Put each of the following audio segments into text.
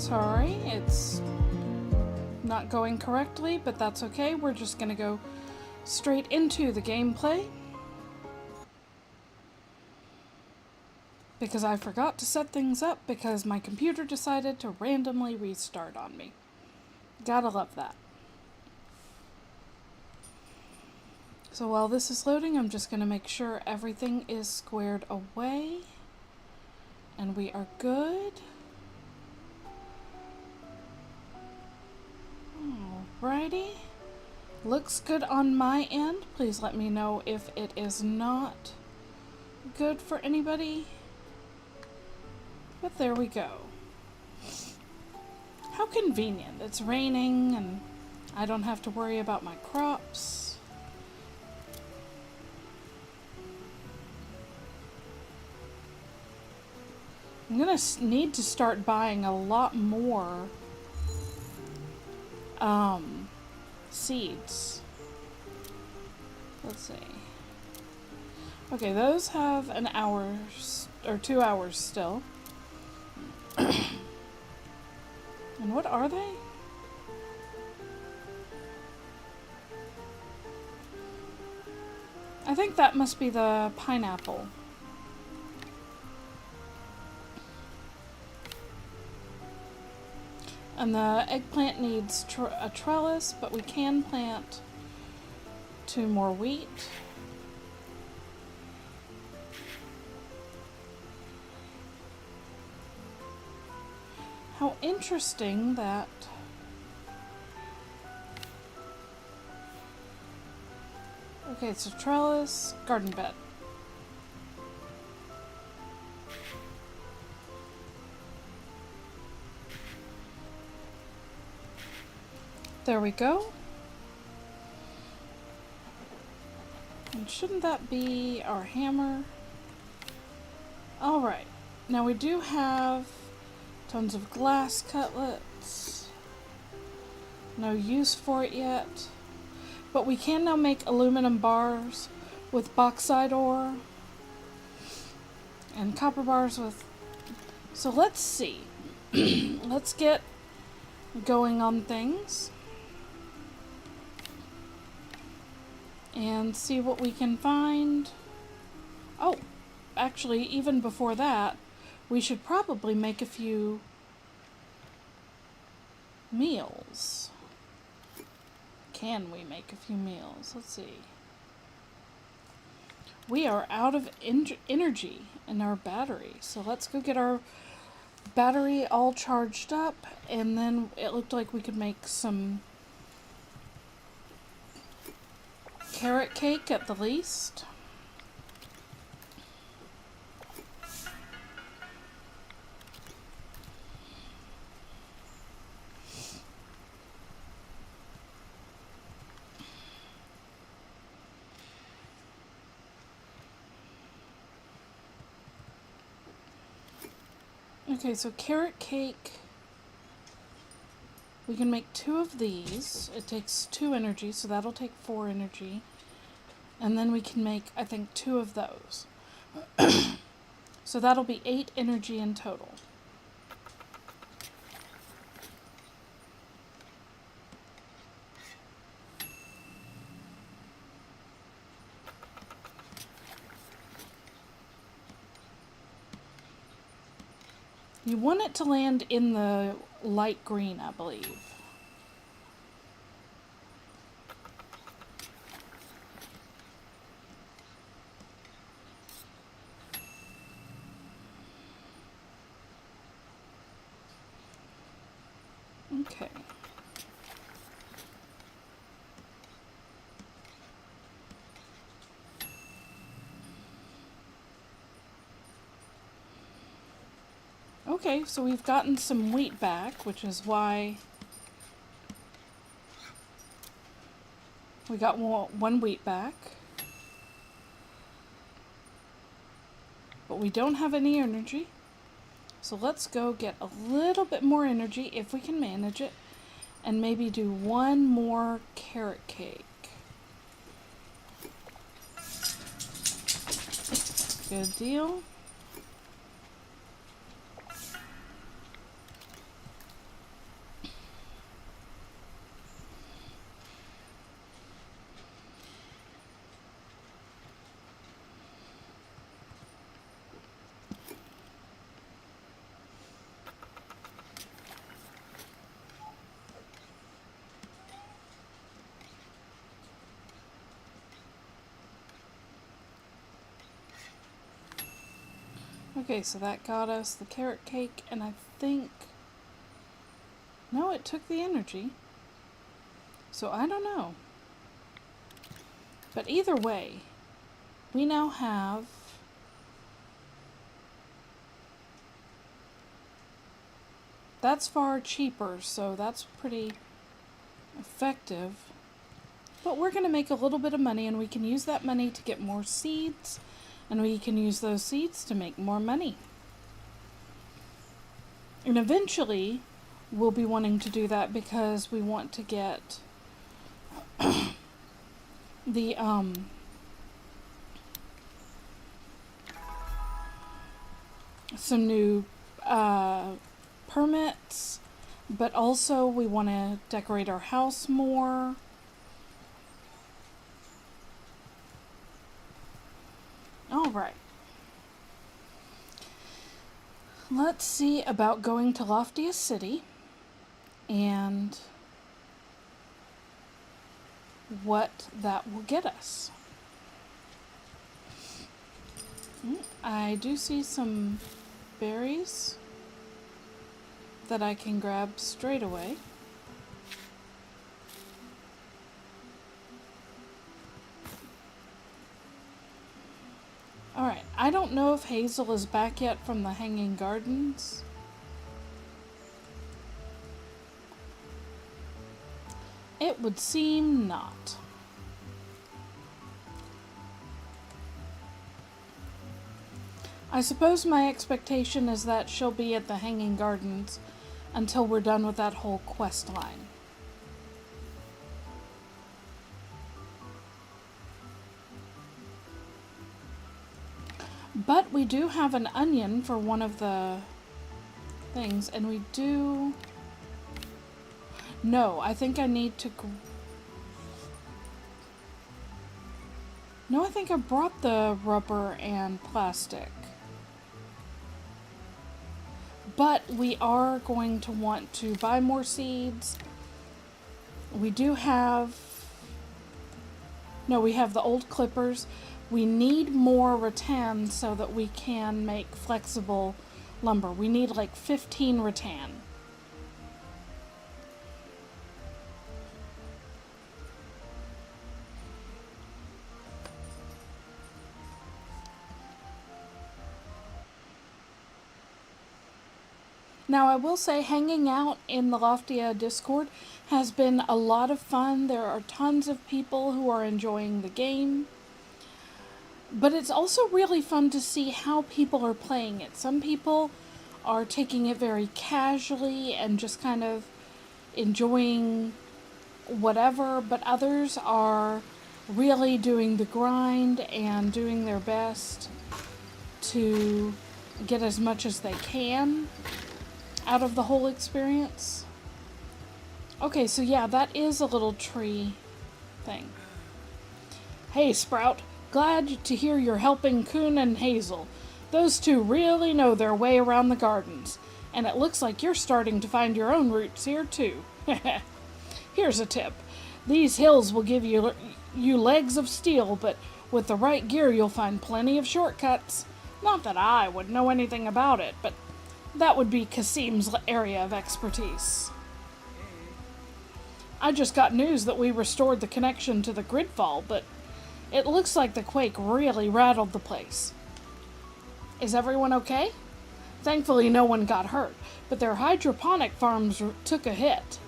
Sorry, it's not going correctly, but that's okay. We're just gonna go straight into the gameplay. Because I forgot to set things up because my computer decided to randomly restart on me. Gotta love that. So while this is loading, I'm just gonna make sure everything is squared away. And we are good. Alrighty. Looks good on my end. Please let me know if it is not good for anybody. But there we go. How convenient. It's raining and I don't have to worry about my crops. I'm gonna need to start buying a lot more seeds. Let's see. Okay, those have an hour or 2 hours still. And what are they? I think that must be the pineapple. And the eggplant needs a trellis, but we can plant 2 more wheat. How interesting that okay, it's a trellis, garden bed. There we go. And shouldn't that be our hammer? Alright, now we do have tons of glass cutlets. No use for it yet. But we can now make aluminum bars with bauxite ore. And copper bars with... So let's see. Let's get going on things. And see what we can find. Oh, actually, even before that, we should probably make a few meals. Can we make a few meals? Let's see. We are out of energy in our battery. So let's go get our battery all charged up. And then it looked like we could make some carrot cake at the least. Okay, so carrot cake, we can make 2 of these. It takes 2 energy, so that'll take 4 energy. And then we can make, I think, 2 of those. So that'll be 8 energy in total. You want it to land in the light green, I believe. Okay. Okay, so we've gotten some wheat back, which is why we got 1 wheat back. But we don't have any energy. So let's go get a little bit more energy, if we can manage it, and maybe do 1 more carrot cake. Good deal. Okay, so that got us the carrot cake, and I think... No, it took the energy. So I don't know. But either way, we now have... That's far cheaper, so that's pretty effective. But we're going to make a little bit of money, and we can use that money to get more seeds, and we can use those seeds to make more money. And eventually, we'll be wanting to do that because we want to get the some new permits, but also we want to decorate our house more. All right. Let's see about going to Loftia City and what that will get us. I do see some berries that I can grab straight away. Alright, I don't know if Hazel is back yet from the Hanging Gardens. It would seem not. I suppose my expectation is that she'll be at the Hanging Gardens until we're done with that whole quest line. But we do have an onion for one of the things, and we do... No, I think I need to... No, I think I brought the rubber and plastic. But we are going to want to buy more seeds. We do have... No, we have the old clippers. We need more rattan so that we can make flexible lumber. We need like 15 rattan. Now, I will say hanging out in the Loftia Discord has been a lot of fun. There are tons of people who are enjoying the game. But it's also really fun to see how people are playing it. Some people are taking it very casually and just kind of enjoying whatever, but others are really doing the grind and doing their best to get as much as they can out of the whole experience. Okay, so yeah, that is a little tree thing. Hey, Sprout. Glad to hear you're helping Coon and Hazel. Those two really know their way around the gardens, and it looks like you're starting to find your own roots here too. Here's a tip. These hills will give you legs of steel, but with the right gear you'll find plenty of shortcuts. Not that I would know anything about it, but that would be Kasim's area of expertise. I just got news that we restored the connection to the gridfall, but it looks like the quake really rattled the place. Is everyone okay? Thankfully no one got hurt, but their hydroponic farms took a hit.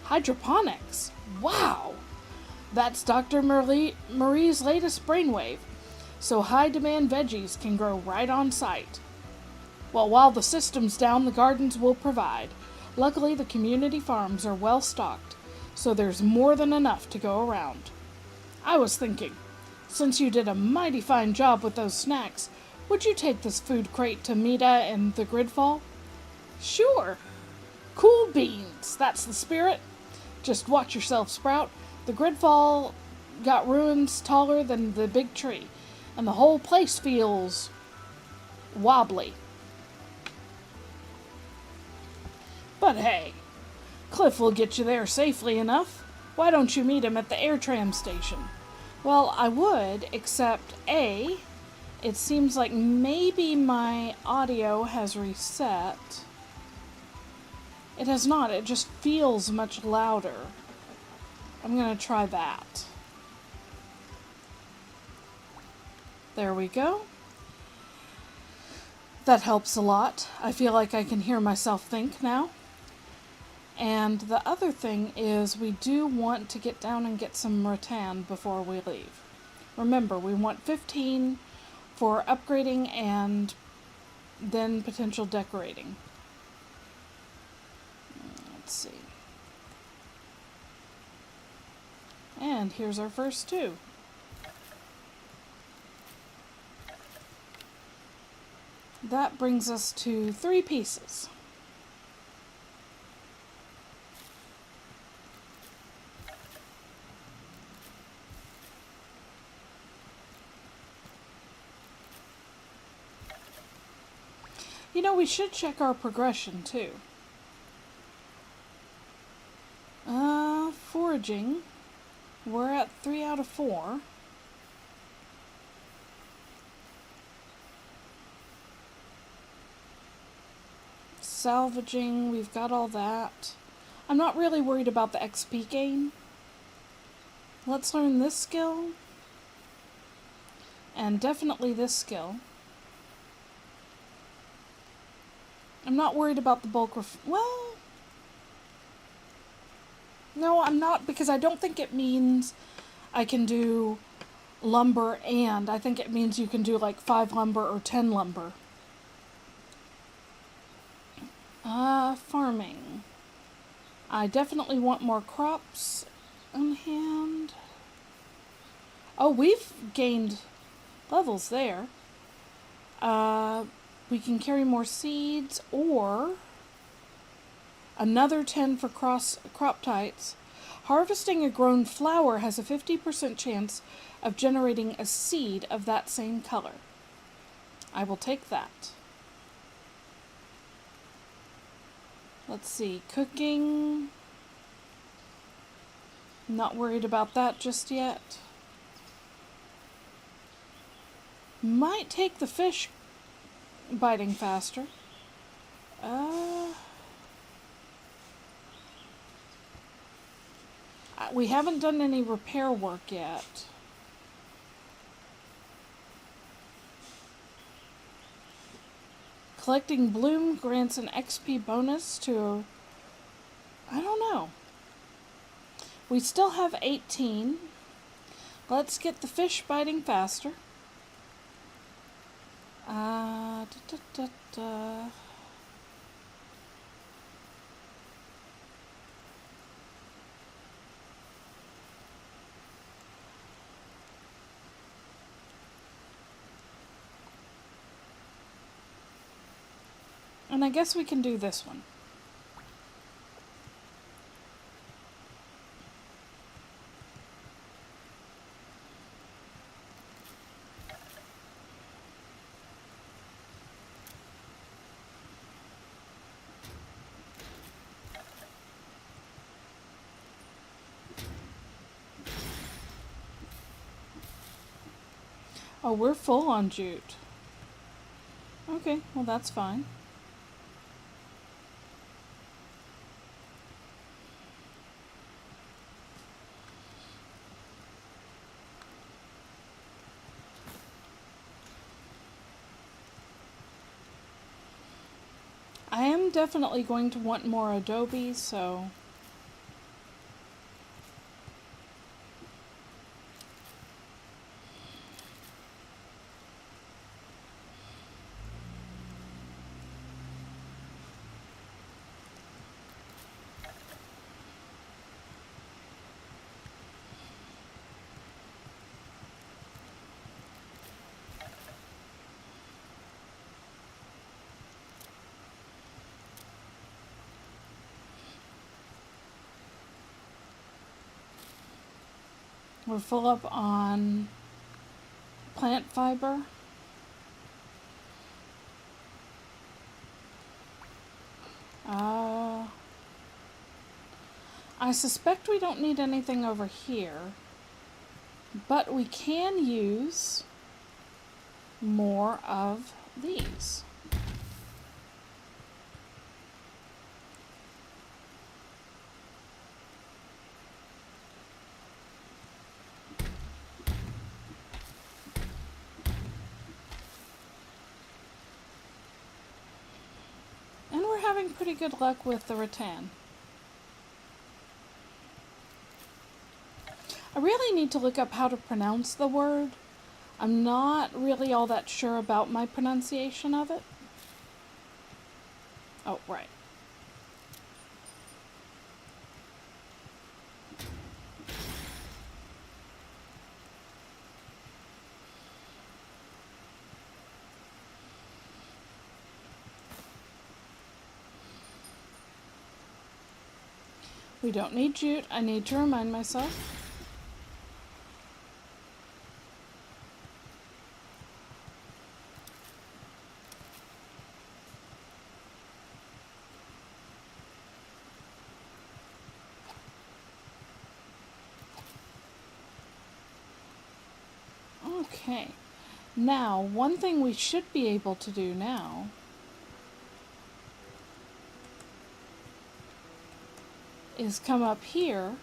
Hydroponics? Wow! That's Dr. Marie's latest brainwave, so high-demand veggies can grow right on site. Well, while the system's down, the gardens will provide. Luckily, the community farms are well stocked, so there's more than enough to go around. I was thinking, since you did a mighty fine job with those snacks, would you take this food crate to Mita and the Gridfall? Sure. Cool beans, that's the spirit. Just watch yourself, Sprout. The Gridfall got ruins taller than the big tree, and the whole place feels wobbly. But hey, Cliff will get you there safely enough. Why don't you meet him at the air tram station? Well, I would, except A, It seems like maybe my audio has reset. It has not. It just feels much louder. I'm going to try that. There we go. That helps a lot. I feel like I can hear myself think now. And the other thing is we do want to get down and get some rattan before we leave. Remember, we want 15 for upgrading and then potential decorating. Let's see. And here's our first 2. That brings us to 3 pieces. You know, we should check our progression too. Foraging. We're at 3 out of 4. Salvaging, we've got all that. I'm not really worried about the XP gain. Let's learn this skill. And definitely this skill. I'm not worried about the bulk well, no, I'm not, because I don't think it means I can do lumber and. I think it means you can do like 5 lumber or 10 lumber. Farming. I definitely want more crops on hand. Oh, we've gained levels there. We can carry more seeds, or another 10 for crop types. Harvesting a grown flower has a 50% chance of generating a seed of that same color. I will take that. Let's see, cooking. Not worried about that just yet. Might take the fish biting faster. We haven't done any repair work yet. Collecting bloom grants an XP bonus to... I don't know. We still have 18. Let's get the fish biting faster. Da, da, da, da. And I guess we can do this one. Oh, we're full on jute. Okay, well that's fine. I am definitely going to want more adobe, so... We're full up on plant fiber. I suspect we don't need anything over here, but we can use more of these. And we're having pretty good luck with the rattan. I really need to look up how to pronounce the word. I'm not really all that sure about my pronunciation of it. Oh, right. We don't need jute. I need to remind myself. Okay. Now, one thing we should be able to do now is come up here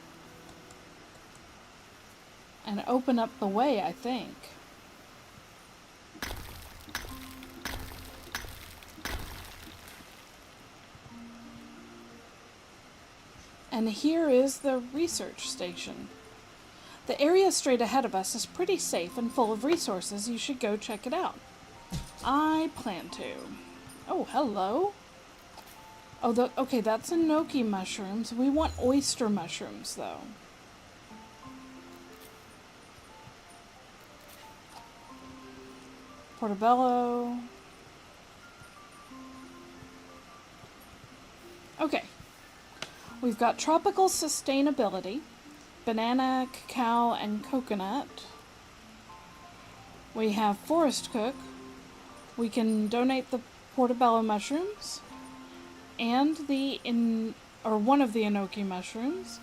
and open up the way, I think. And here is the research station. The area straight ahead of us is pretty safe and full of resources. You should go check it out. I plan to. Oh, hello. Oh, okay, that's enoki mushrooms. We want oyster mushrooms, though. Portobello. Okay. We've got tropical sustainability, banana, cacao, and coconut. We have forest cook. We can donate the portobello mushrooms and one of the enoki mushrooms,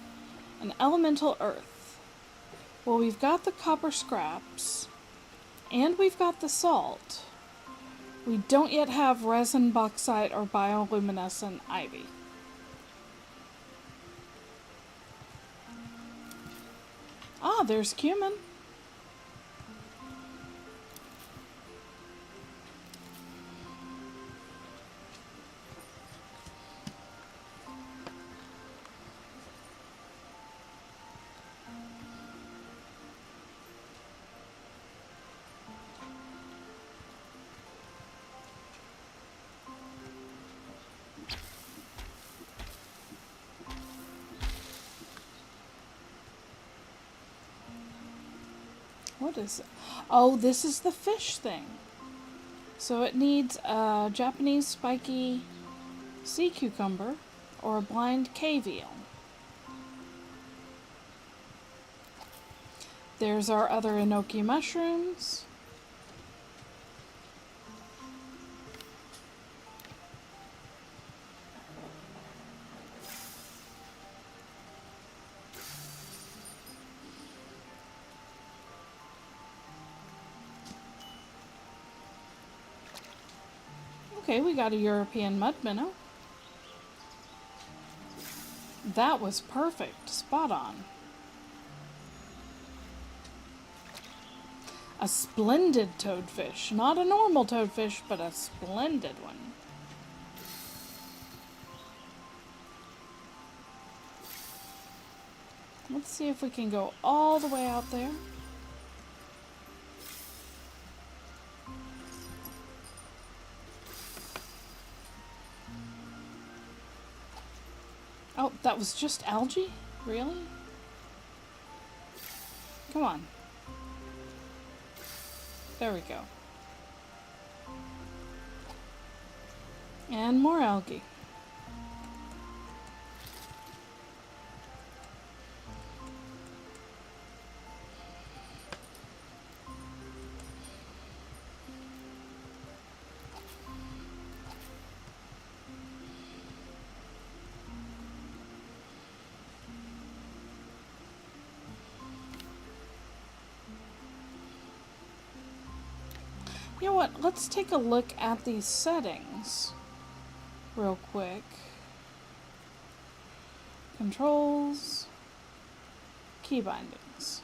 and elemental earth. Well, we've got the copper scraps and we've got the salt. We don't yet have resin, bauxite, or bioluminescent ivy. Ah, there's cumin. What is it? Oh, this is the fish thing. So it needs a Japanese spiky sea cucumber or a blind cave eel. There's our other enoki mushrooms. Okay, we got a European mud minnow. That was perfect. Spot on. A splendid toadfish. Not a normal toadfish, but a splendid one. Let's see if we can go all the way out there. Oh, that was just algae? Really? Come on. There we go. And more algae. You know what? Let's take a look at these settings real quick. Controls, key bindings.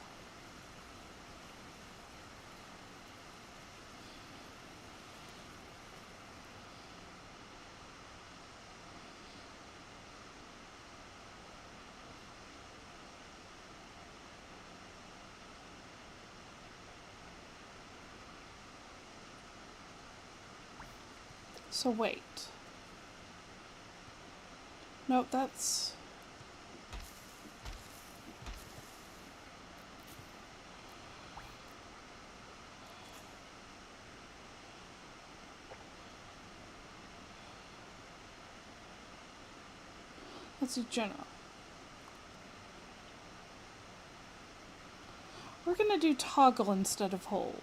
So wait. Nope, that's... Let's do general. We're going to do toggle instead of hold.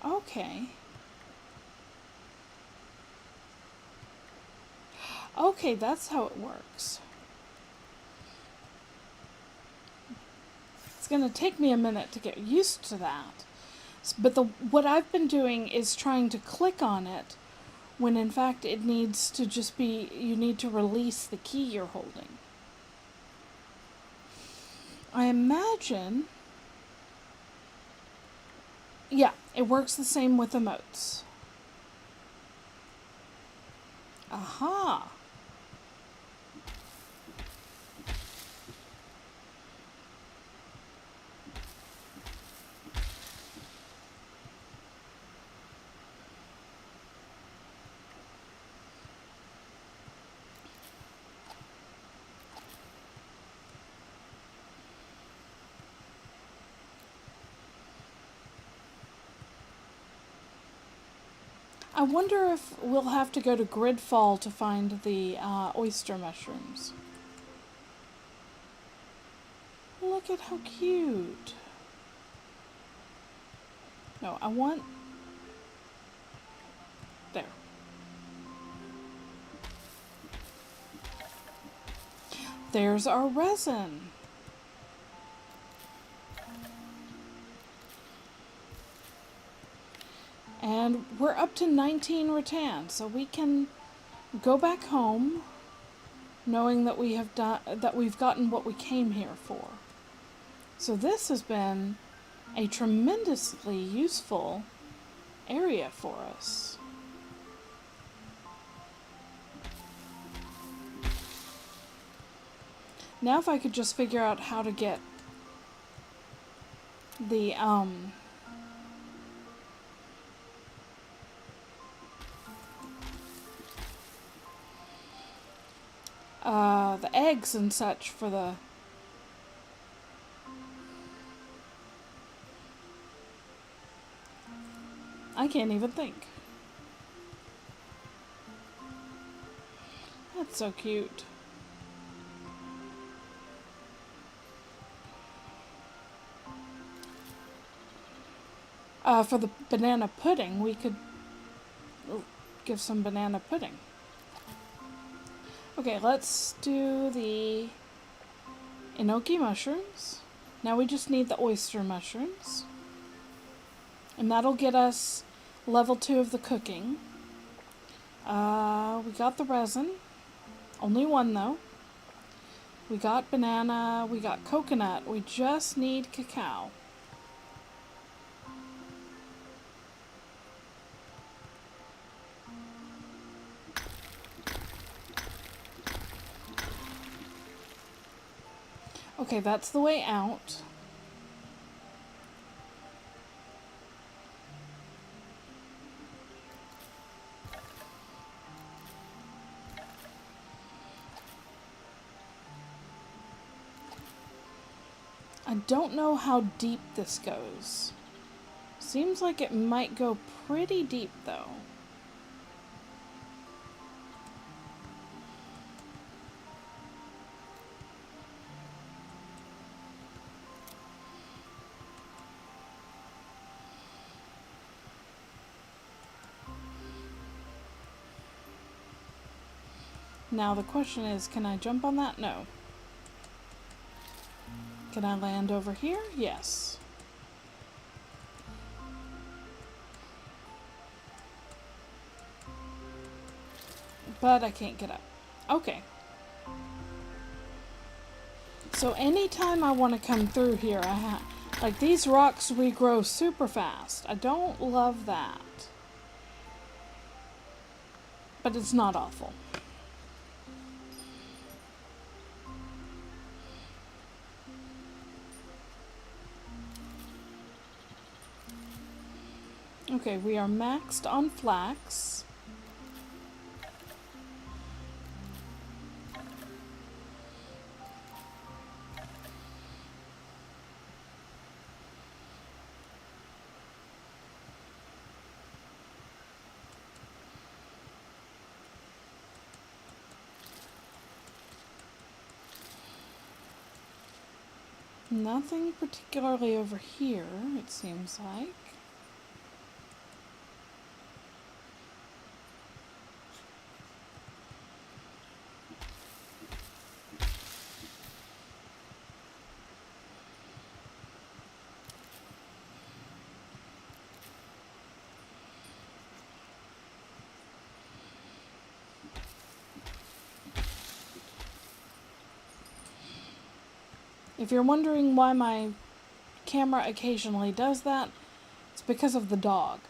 Okay. Okay, that's how it works. It's going to take me a minute to get used to that. But what I've been doing is trying to click on it when in fact it needs to just be, you need to release the key you're holding. I imagine, yeah, it works the same with emotes. Aha! I wonder if we'll have to go to Gridfall to find the oyster mushrooms. Look at how cute. No, I want... There. There's our resin. And we're up to 19 rattan, so we can go back home knowing that we've gotten what we came here for. So this has been a tremendously useful area for us. Now if I could just figure out how to get the eggs and such for the... I can't even think. That's so cute. For the banana pudding, we could give some banana pudding. Okay, let's do the enoki mushrooms. Now we just need the oyster mushrooms. And that'll get us level 2 of the cooking. We got the resin. Only one though. We got banana, we got coconut. We just need cacao. Okay, that's the way out. I don't know how deep this goes. Seems like it might go pretty deep though. Now the question is, can I jump on that? No. Can I land over here? Yes. But I can't get up. Okay. So anytime I want to come through here, like these rocks regrow super fast. I don't love that. But it's not awful. Okay, we are maxed on flax. Nothing particularly over here, it seems like. If you're wondering why my camera occasionally does that, it's because of the dog.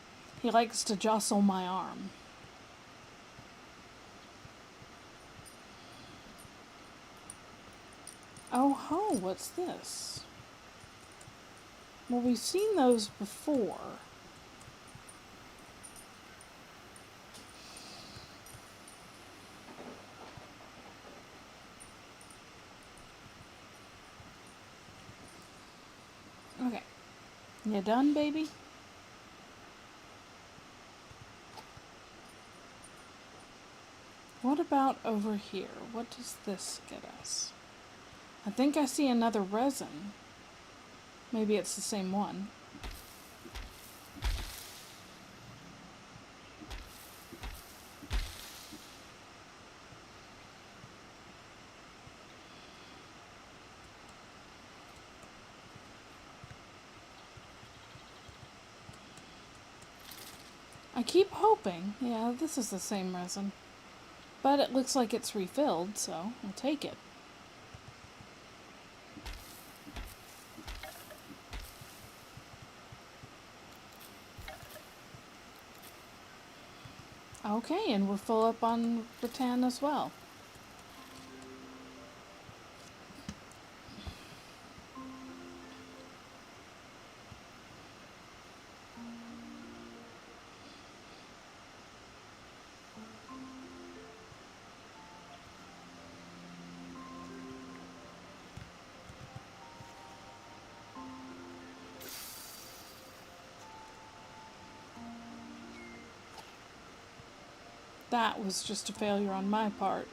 He likes to jostle my arm. Oh ho, what's this? Well, we've seen those before. Okay. You done, baby? What about over here? What does this get us? I think I see another resin. Maybe it's the same one. I keep hoping. Yeah, this is the same resin. But it looks like it's refilled, so I'll take it. Okay, and we're full up on rattan as well. That was just a failure on my part.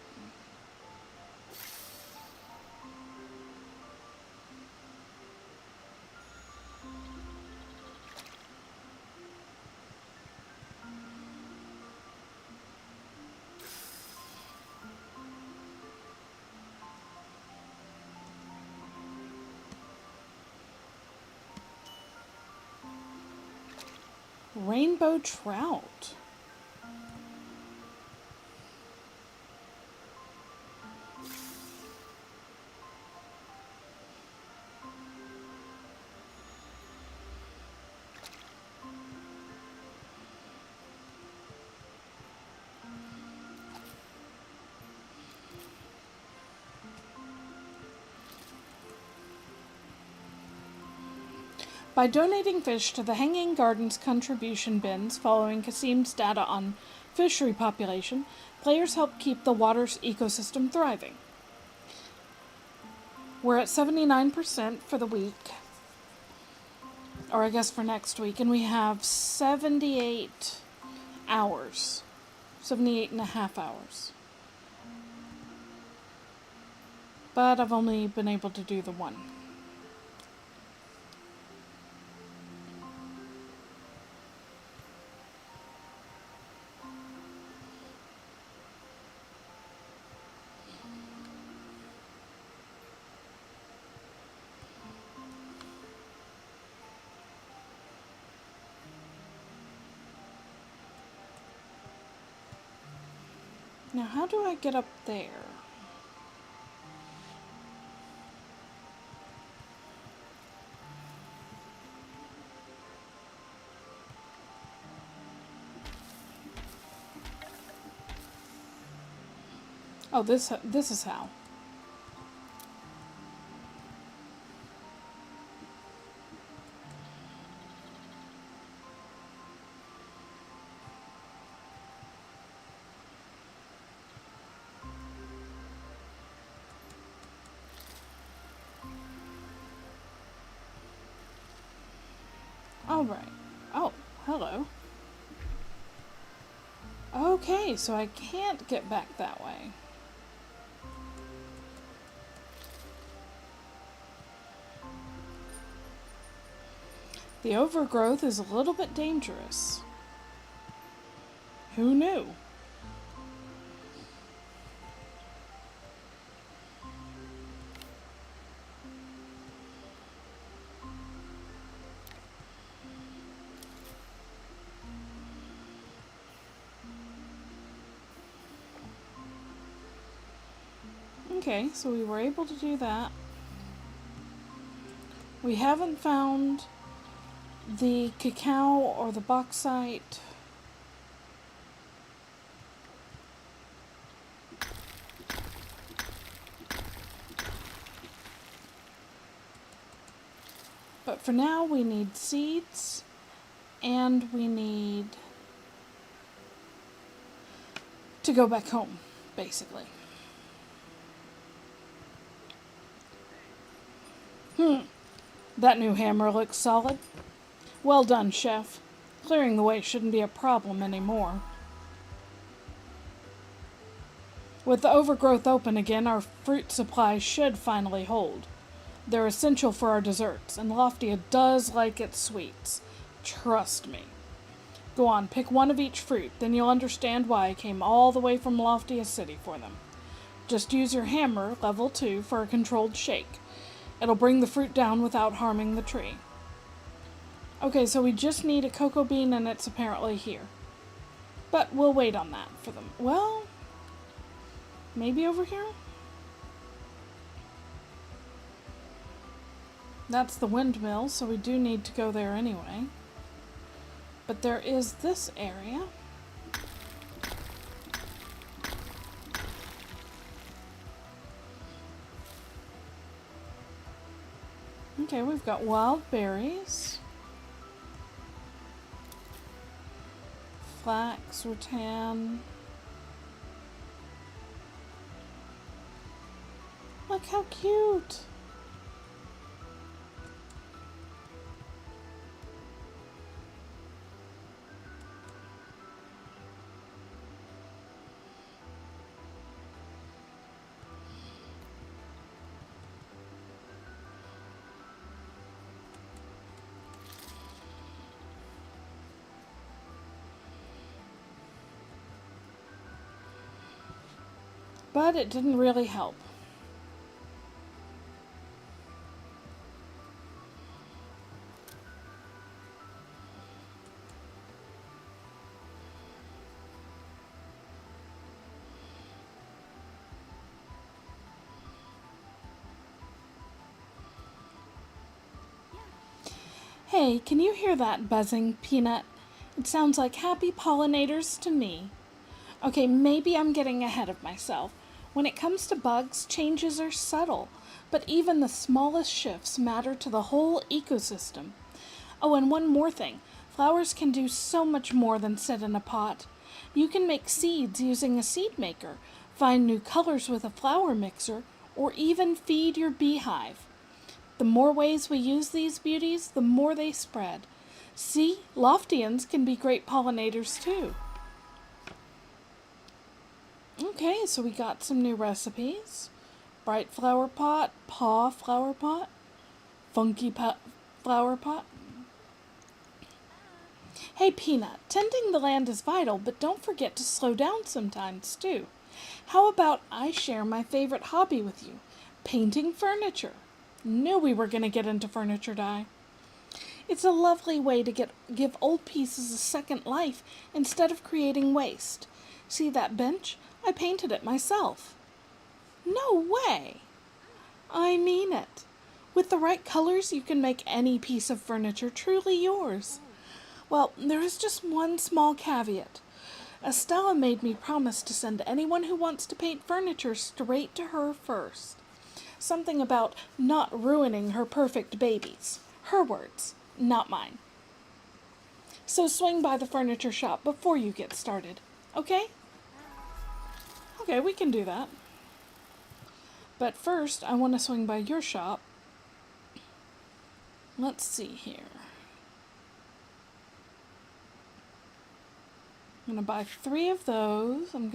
Rainbow trout. By donating fish to the Hanging Gardens contribution bins following Kasim's data on fishery population, players help keep the water's ecosystem thriving. We're at 79% for the week, or I guess for next week, and we have 78 hours, 78 and a half hours. But I've only been able to do the one. Now, how do I get up there? Oh, this is how. All right. Oh, hello. Okay, so I can't get back that way. The overgrowth is a little bit dangerous. Who knew? Okay, so we were able to do that. We haven't found the cacao or the bauxite. But for now, we need seeds and we need to go back home, basically. That new hammer looks solid. Well done, Chef. Clearing the way shouldn't be a problem anymore. With the overgrowth open again, our fruit supply should finally hold. They're essential for our desserts, and Loftia does like its sweets. Trust me. Go on, pick one of each fruit, then you'll understand why I came all the way from Loftia City for them. Just use your hammer, level 2, for a controlled shake. It'll bring the fruit down without harming the tree. Okay, so we just need a cocoa bean and it's apparently here. But we'll wait on that for them. Well, maybe over here? That's the windmill, so we do need to go there anyway. But there is this area. Okay, we've got wild berries. Flax, rattan. Look how cute! But it didn't really help. Hey, can you hear that buzzing, Peanut? It sounds like happy pollinators to me. Okay, maybe I'm getting ahead of myself. When it comes to bugs, changes are subtle, but even the smallest shifts matter to the whole ecosystem. Oh, and one more thing. Flowers can do so much more than sit in a pot. You can make seeds using a seed maker, find new colors with a flower mixer, or even feed your beehive. The more ways we use these beauties, the more they spread. See, Loftians can be great pollinators too. Okay, so we got some new recipes. Bright flower pot, paw flower pot, funky flower pot. Hey Peanut, tending the land is vital, but don't forget to slow down sometimes too. How about I share my favorite hobby with you? Painting furniture. Knew we were going to get into furniture dye. It's a lovely way to give old pieces a second life instead of creating waste. See that bench? I painted it myself. No way! I mean it. With the right colors, you can make any piece of furniture truly yours. Well, there is just one small caveat. Estella made me promise to send anyone who wants to paint furniture straight to her first. Something about not ruining her perfect babies. Her words, not mine. So swing by the furniture shop before you get started, okay? Okay, we can do that. But first, I want to swing by your shop. Let's see here. I'm going to buy 3 of those. I'm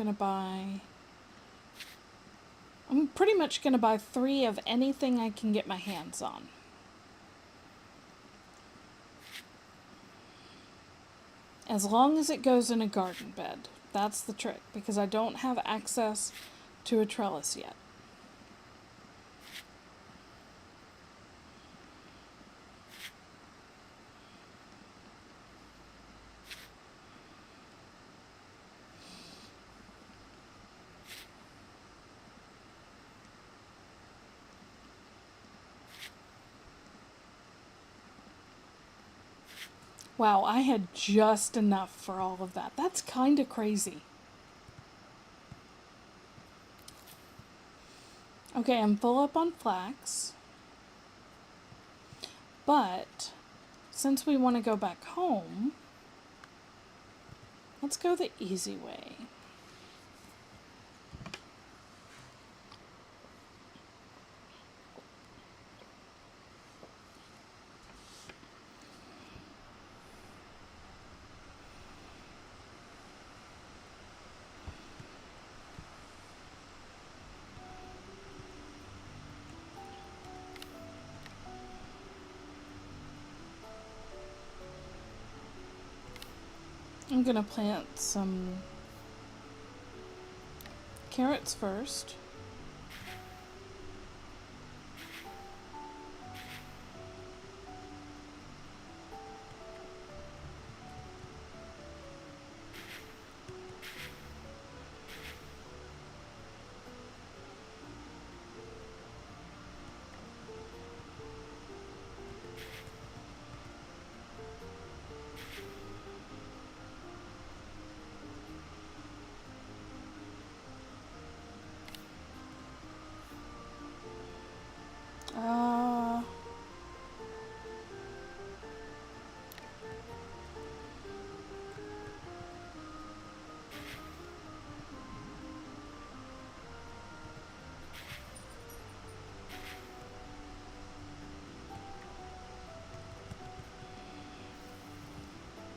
pretty much going to buy 3 of anything I can get my hands on. As long as it goes in a garden bed. That's the trick, because I don't have access to a trellis yet. Wow, I had just enough for all of that. That's kind of crazy. Okay, I'm full up on flax. But since we want to go back home, let's go the easy way. I'm gonna plant some carrots first.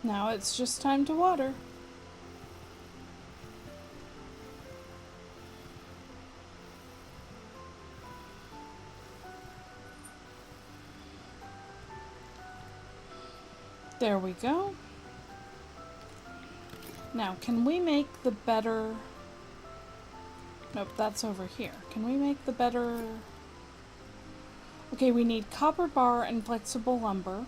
Now it's just time to water. There we go. Now, can we make the better... Nope, that's over here. Can we make the better... Okay, we need copper bar and flexible lumber.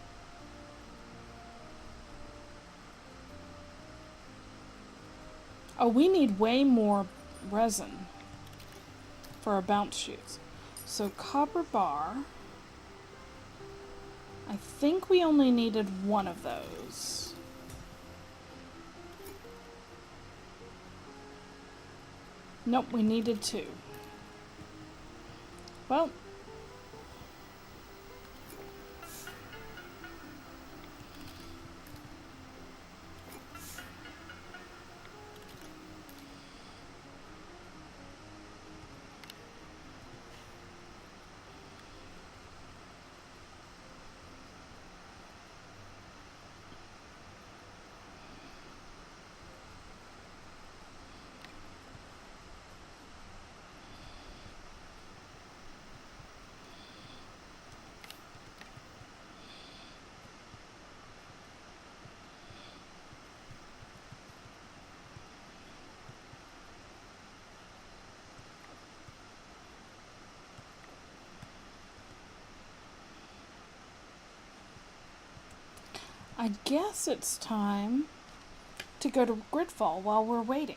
Oh, we need way more resin for our bounce shoes. So copper bar. I think we only needed 1 of those. Nope, we needed 2. Well, I guess it's time to go to Gridfall while we're waiting.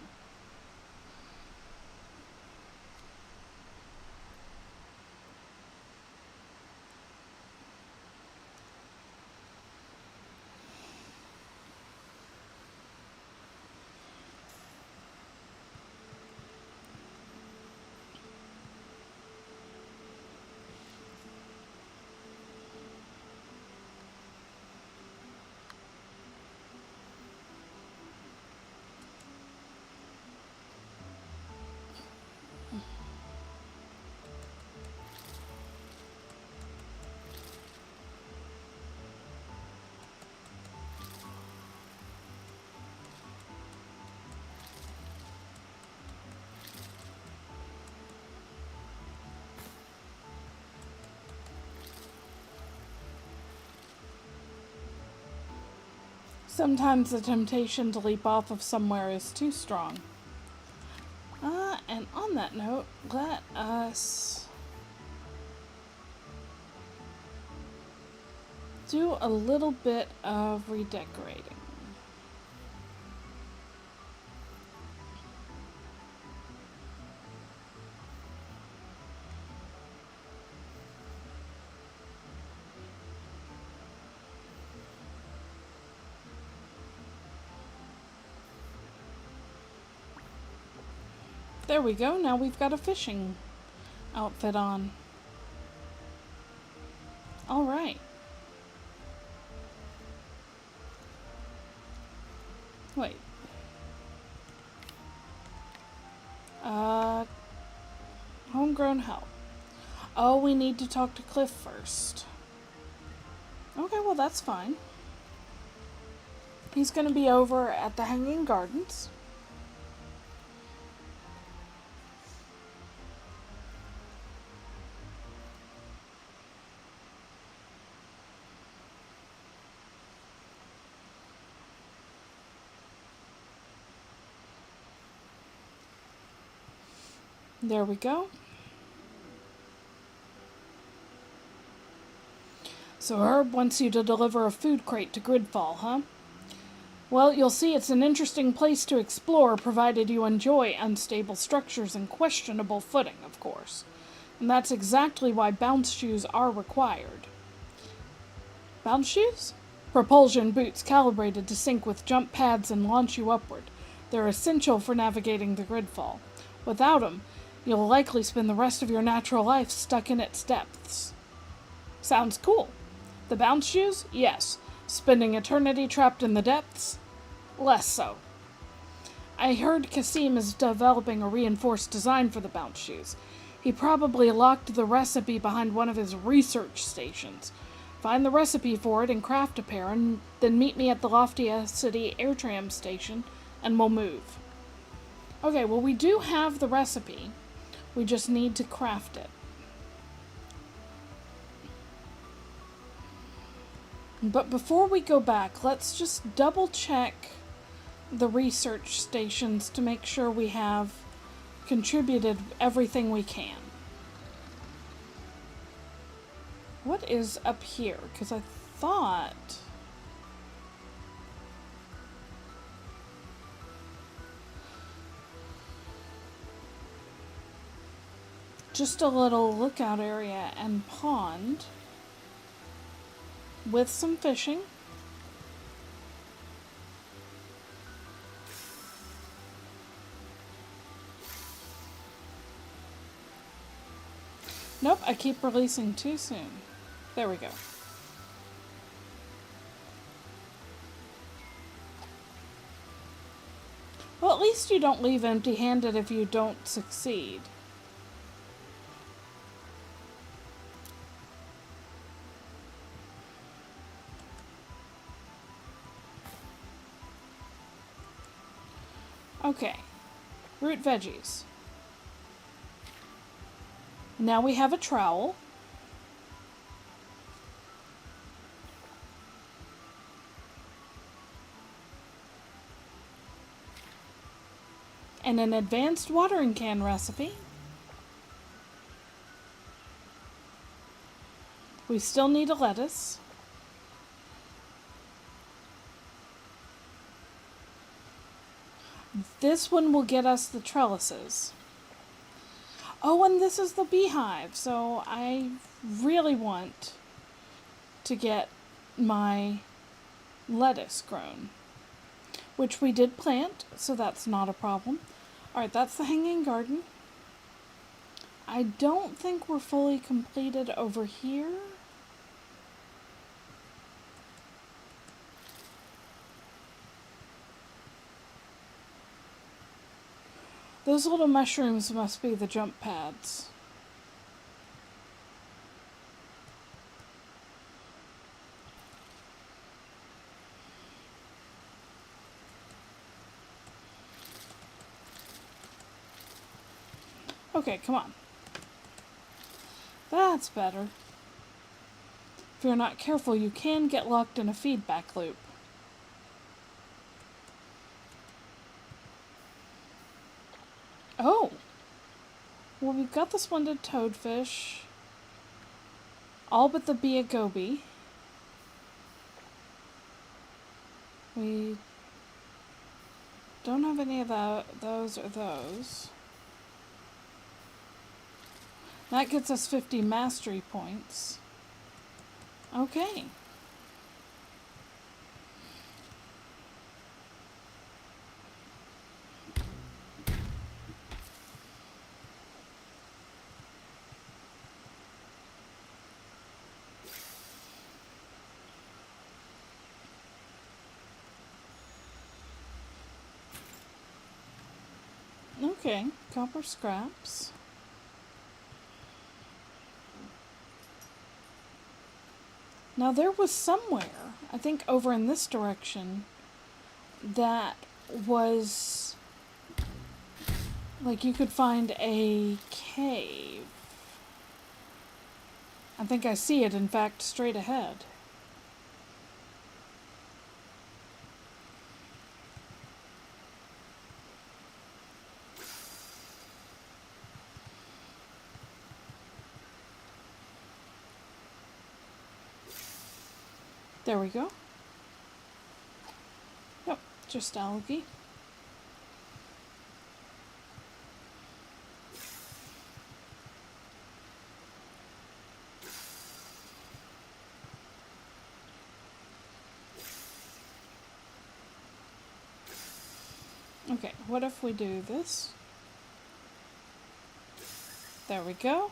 Sometimes the temptation to leap off of somewhere is too strong. And on that note, let us do a little bit of redecorating. There we go, now we've got a fishing outfit on. Alright. Wait. Homegrown help. Oh, we need to talk to Cliff first. Okay, well that's fine. He's gonna be over at the Hanging Gardens. There we go. So Herb wants you to deliver a food crate to Gridfall, huh? Well, you'll see it's an interesting place to explore, provided you enjoy unstable structures and questionable footing, of course. And that's exactly why bounce shoes are required. Bounce shoes? Propulsion boots calibrated to sync with jump pads and launch you upward. They're essential for navigating the Gridfall. Without them, you'll likely spend the rest of your natural life stuck in its depths. Sounds cool. The bounce shoes? Yes. Spending eternity trapped in the depths? Less so. I heard Kasim is developing a reinforced design for the bounce shoes. He probably locked the recipe behind one of his research stations. Find the recipe for it and craft a pair, and then meet me at the Loftia City Air Tram station, and we'll move. Okay, well we do have the recipe. We just need to craft it. But before we go back, let's just double check the research stations to make sure we have contributed everything we can. What is up here? Because I thought... just a little lookout area and pond with some fishing. Nope, I keep releasing too soon. There we go. Well, at least you don't leave empty-handed if you don't succeed. Okay, root veggies. Now we have a trowel. And an advanced watering can recipe. We still need a lettuce. This one will get us the trellises. Oh, and this is the beehive, so I really want to get my lettuce grown, which we did plant, so that's not a problem. Alright, that's the hanging garden. I don't think we're fully completed over here. Those little mushrooms must be the jump pads. Okay, come on. That's better. If you're not careful, you can get locked in a feedback loop. Oh! Well, we've got the splendid toadfish. All but the Bia Goby. We don't have any of those or those. That gets us 50 mastery points. Okay. Okay, copper scraps. Now there was somewhere, I think over in this direction, that was like you could find a cave. I think I see it, in fact, straight ahead. There we go. Yep, just algae. Okay, what if we do this? There we go.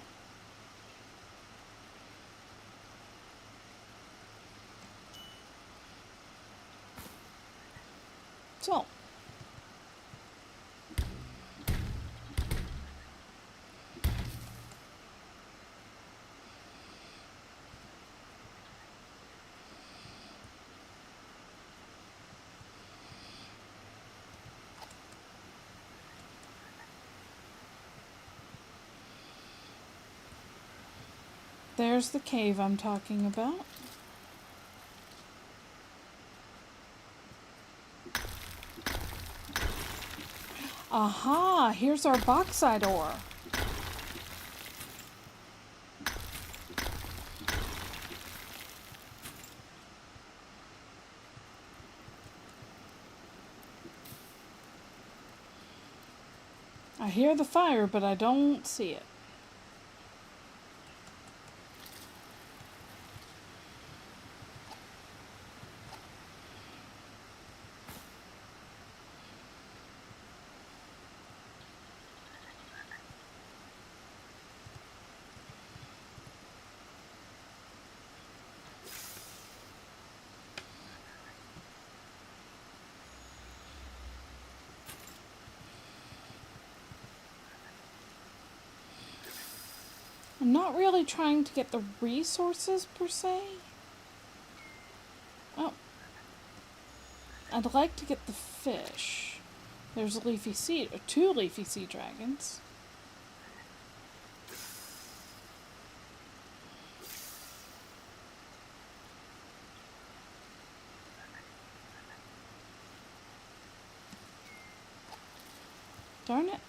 So, there's the cave I'm talking about. Aha, here's our bauxite ore. I hear the fire, but I don't see it. I'm not really trying to get the resources per se. Oh. I'd like to get the fish. There's a leafy sea, two leafy sea dragons. Darn it.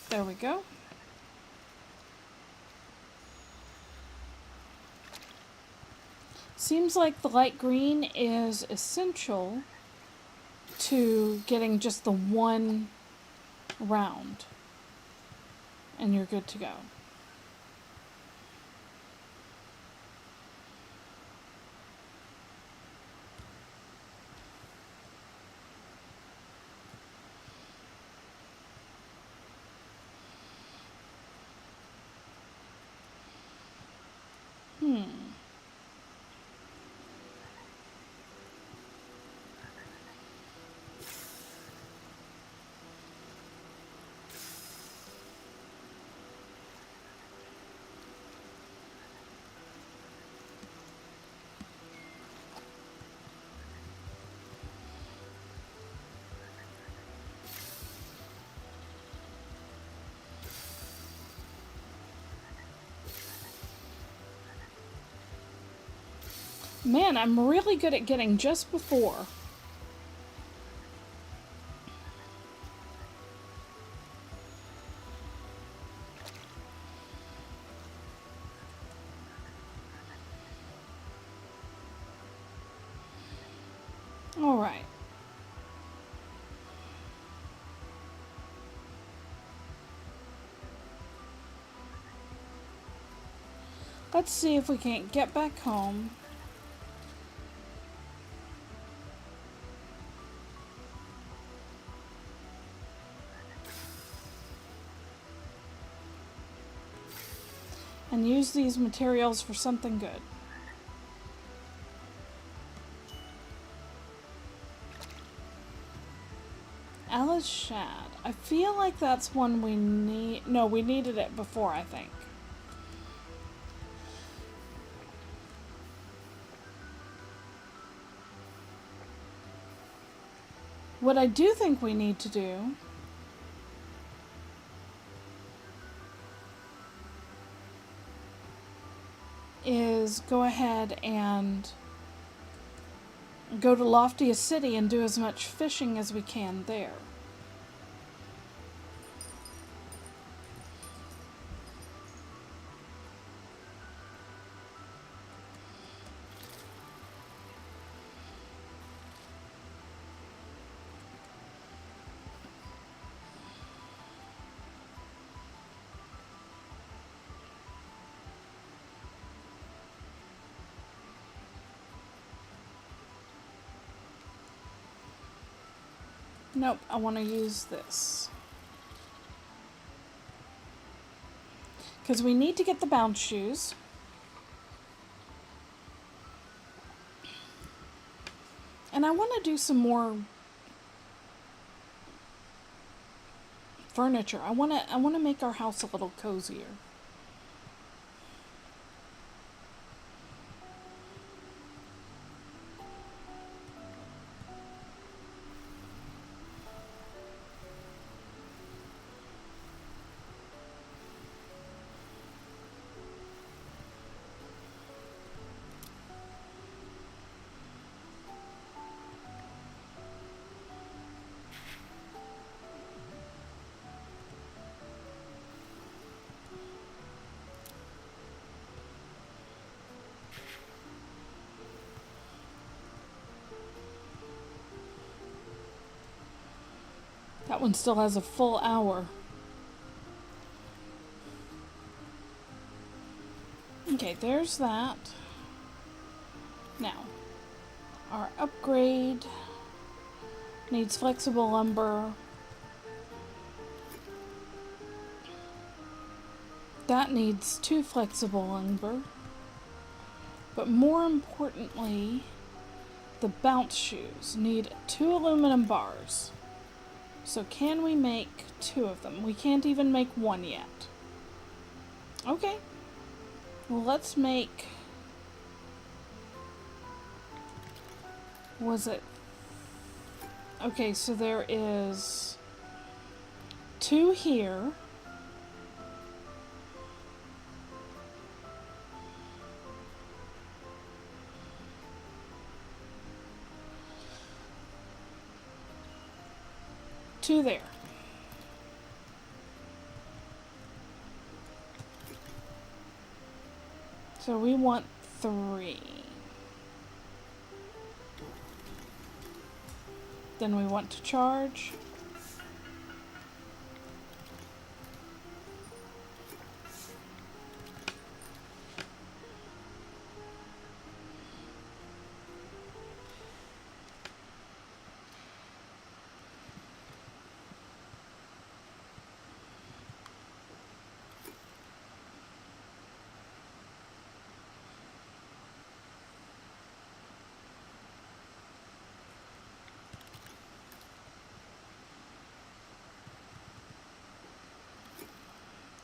There we go. Seems like the light green is essential to getting just the one round. And you're good to go. Man, I'm really good at getting just before. All right. Let's see if we can't get back home. And use these materials for something good. Alice Shad. I feel like that's one we need. No, we needed it before, I think. What I do think we need to do is go ahead and go to Loftia City and do as much fishing as we can there. Nope, I want to use this. Because we need to get the bounce shoes. And I want to do some more furniture. I want to make our house a little cozier. That one still has a full hour. Okay, there's that. Now, our upgrade needs flexible lumber. That needs 2 flexible lumber. But more importantly, the bounce shoes need 2 aluminum bars. So can we make 2 of them? We can't even make 1 yet. Okay. Well, let's make... Was it... Okay, so there is 2 here. Two there. So we want 3. Then we want to charge.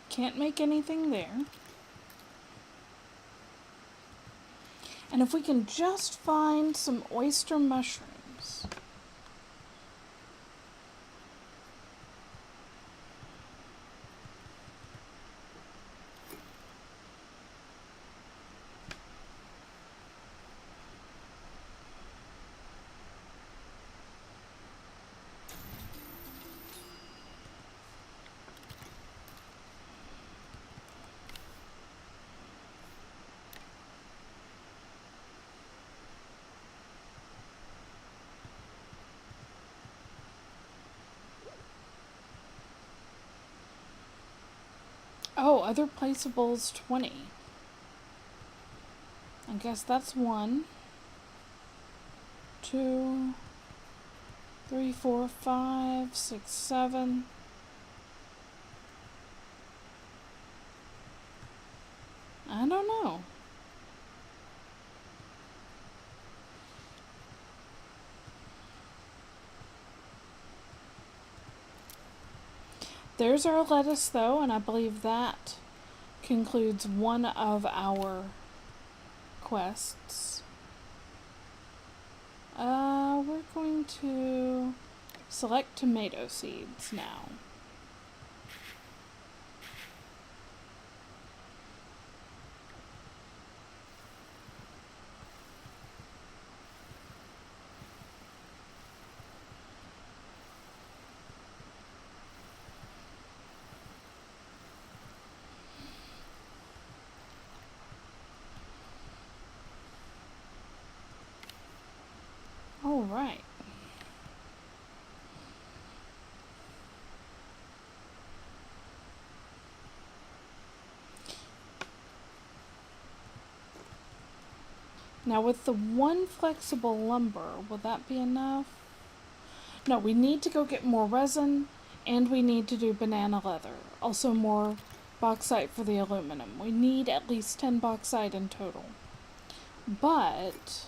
Can't make anything there. And if we can just find some oyster mushrooms. other placeables 20. I guess that's 1, 2, 3, 4, 5, 6, 7. I don't know. There's our lettuce though, and I believe that concludes one of our quests. We're going to select tomato seeds now. All right. Now with the 1 flexible lumber, will that be enough? No, we need to go get more resin, and we need to do banana leather. Also more bauxite for the aluminum. We need at least 10 bauxite in total. But,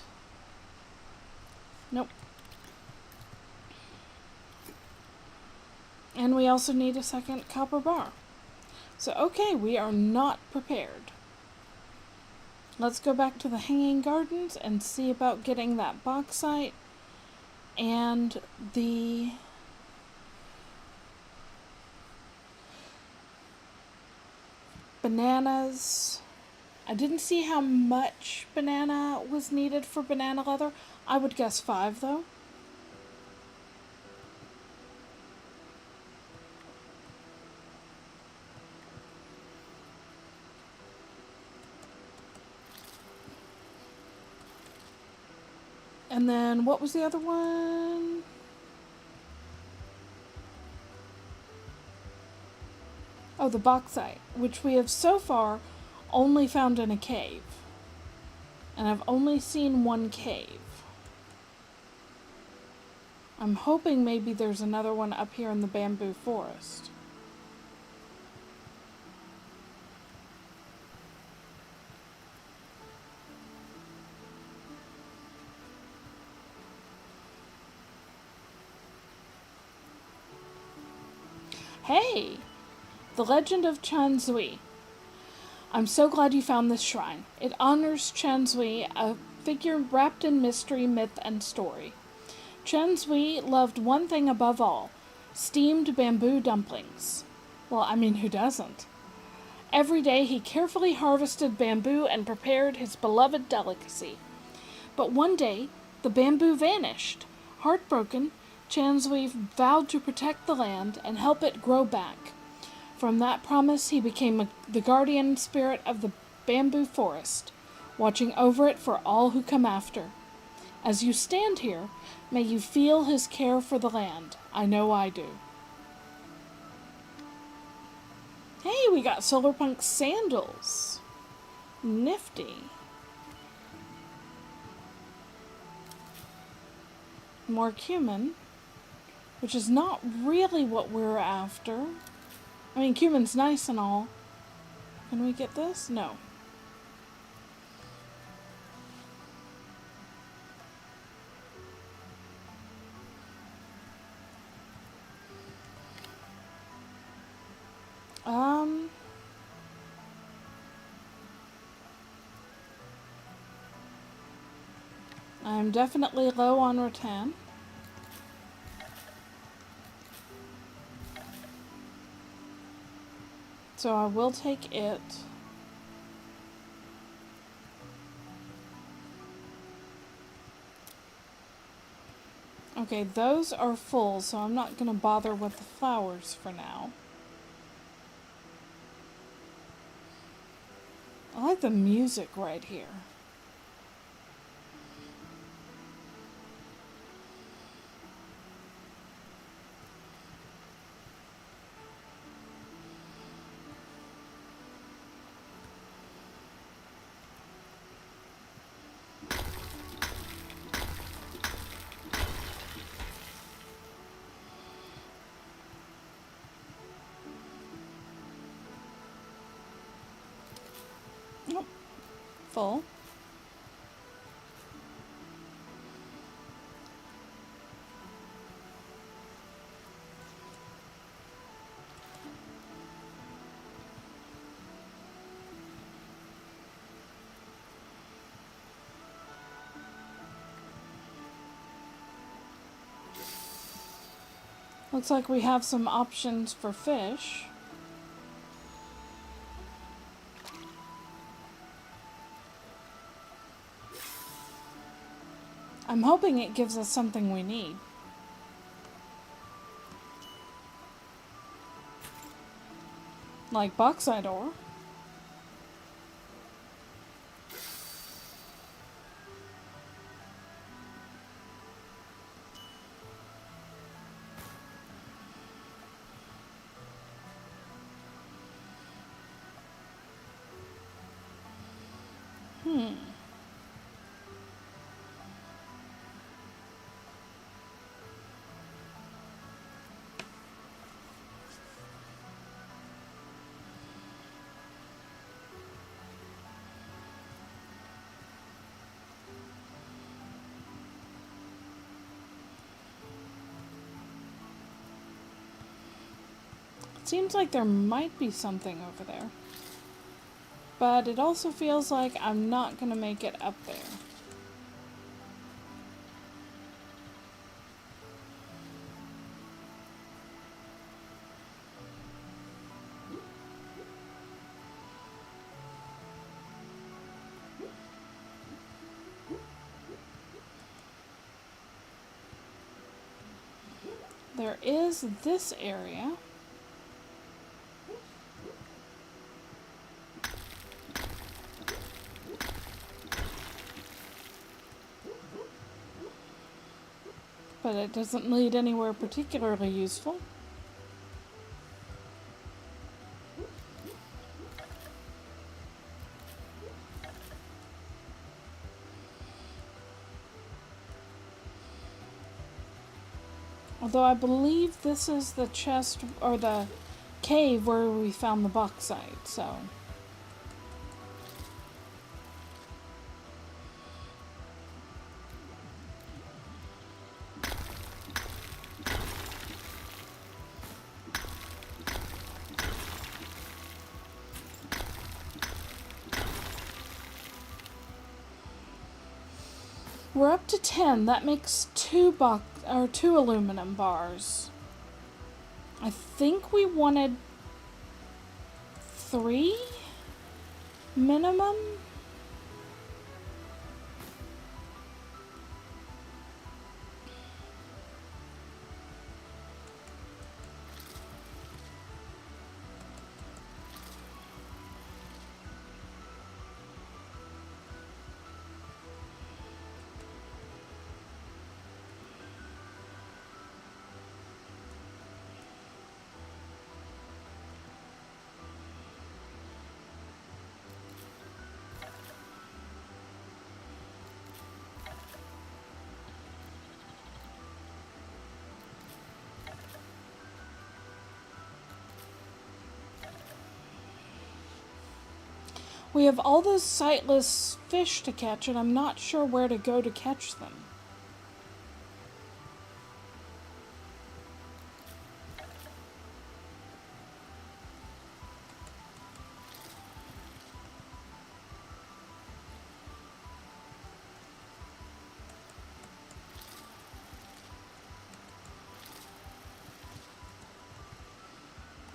nope. And we also need a second copper bar. So, okay, we are not prepared. Let's go back to the Hanging Gardens and see about getting that bauxite and the bananas. I didn't see how much banana was needed for banana leather. I would guess 5 though. And then what was the other one? Oh, the bauxite, which we have so far only found in a cave. And I've only seen 1 cave. I'm hoping maybe there's another one up here in the bamboo forest. Hey! The Legend of Chan Zui. I'm so glad you found this shrine. It honors Chan Zui, a figure wrapped in mystery, myth, and story. Chan Zui loved one thing above all: steamed bamboo dumplings. Well, I mean, who doesn't? Every day he carefully harvested bamboo and prepared his beloved delicacy. But one day, the bamboo vanished. Heartbroken, Chan Zui vowed to protect the land and help it grow back. From that promise, he became the guardian spirit of the bamboo forest, watching over it for all who come after. As you stand here, may you feel his care for the land. I know I do. Hey, we got Solarpunk sandals. Nifty. More cumin, which is not really what we're after. I mean, cumin's nice and all. Can we get this? No. I'm definitely low on rattan. So I will take it. Okay, those are full, so I'm not going to bother with the flowers for now. I like the music right here. full. Looks like we have some options for fish. I'm hoping it gives us something we need. Like bauxite ore. Seems like there might be something over there. But it also feels like I'm not gonna make it up there. There is this area. But it doesn't lead anywhere particularly useful. Although I believe this is the chest or the cave where we found the bauxite, so. We're up to 10. That makes two aluminum bars. I think we wanted 3 minimum. We have all those sightless fish to catch, and I'm not sure where to go to catch them.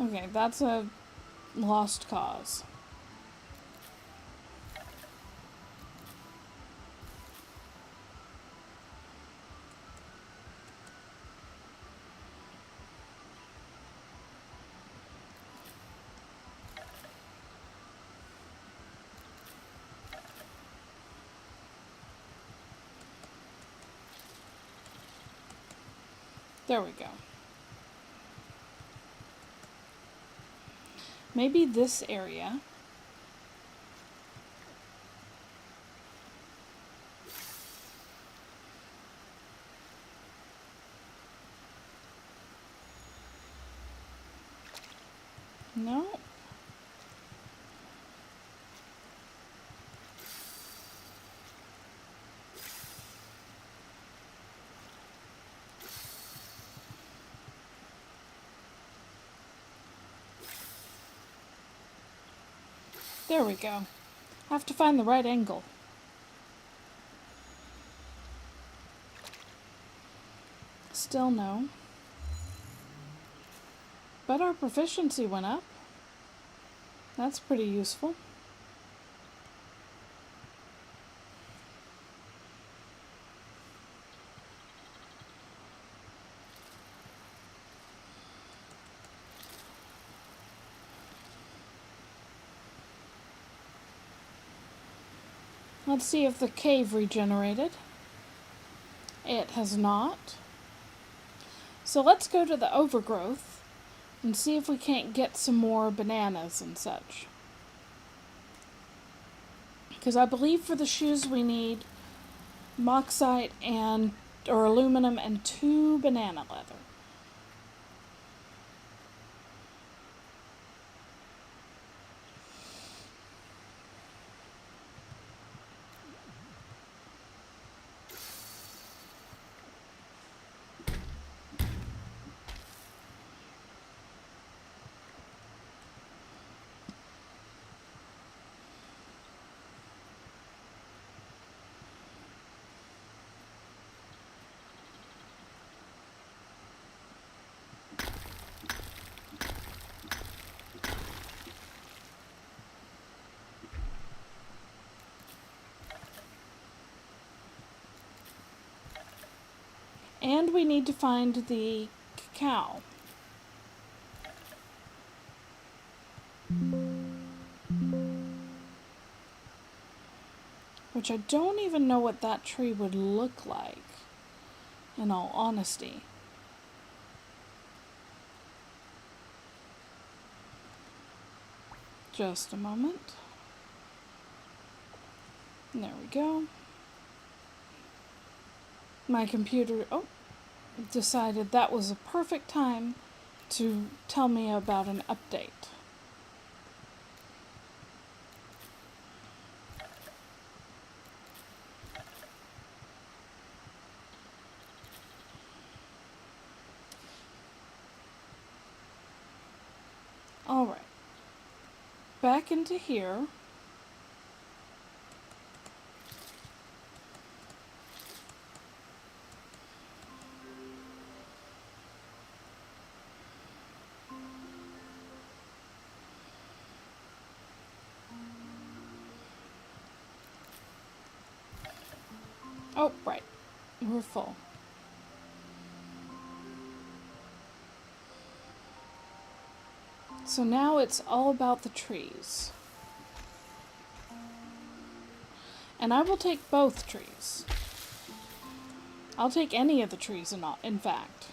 Okay, that's a lost cause. There we go. Maybe this area. No. There we go. Have to find the right angle. Still no. But our proficiency went up. That's pretty useful. Let's see if the cave regenerated. It has not. So let's go to the overgrowth and see if we can't get some more bananas and such. Because I believe for the shoes we need bauxite or aluminum and 2 banana leather. And we need to find the cacao. Which I don't even know what that tree would look like, in all honesty. Just a moment. There we go. My computer, decided that was a perfect time to tell me about an update. Alright. Back into here. Oh, right. We're full. So now it's all about the trees. And I will take both trees. I'll take any of the trees in fact.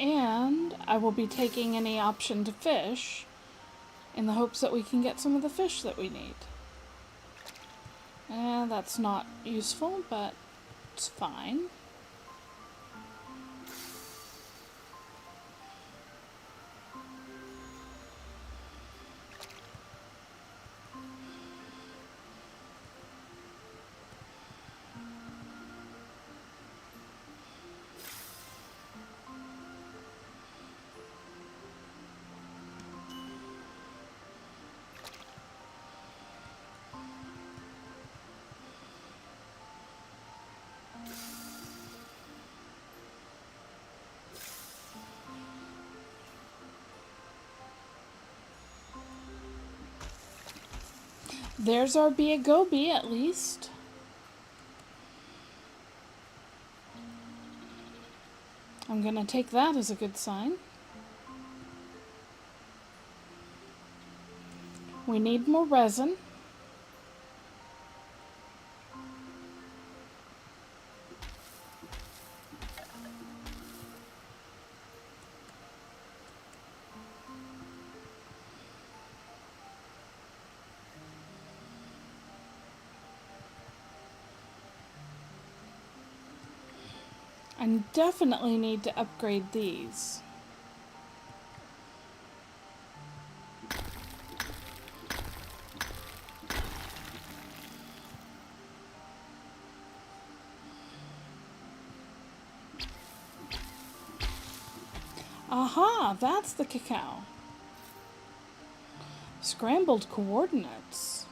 And I will be taking any option to fish in the hopes that we can get some of the fish that we need. And that's not useful, but it's fine. There's our Be a Go Bee at least. I'm gonna take that as a good sign. We need more resin. I definitely need to upgrade these. Aha, that's the cacao. Scrambled coordinates.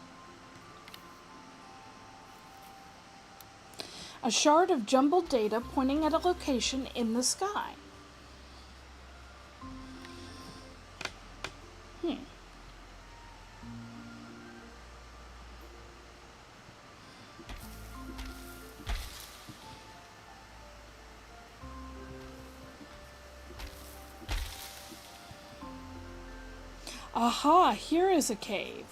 A shard of jumbled data pointing at a location in the sky. Aha, here is a cave.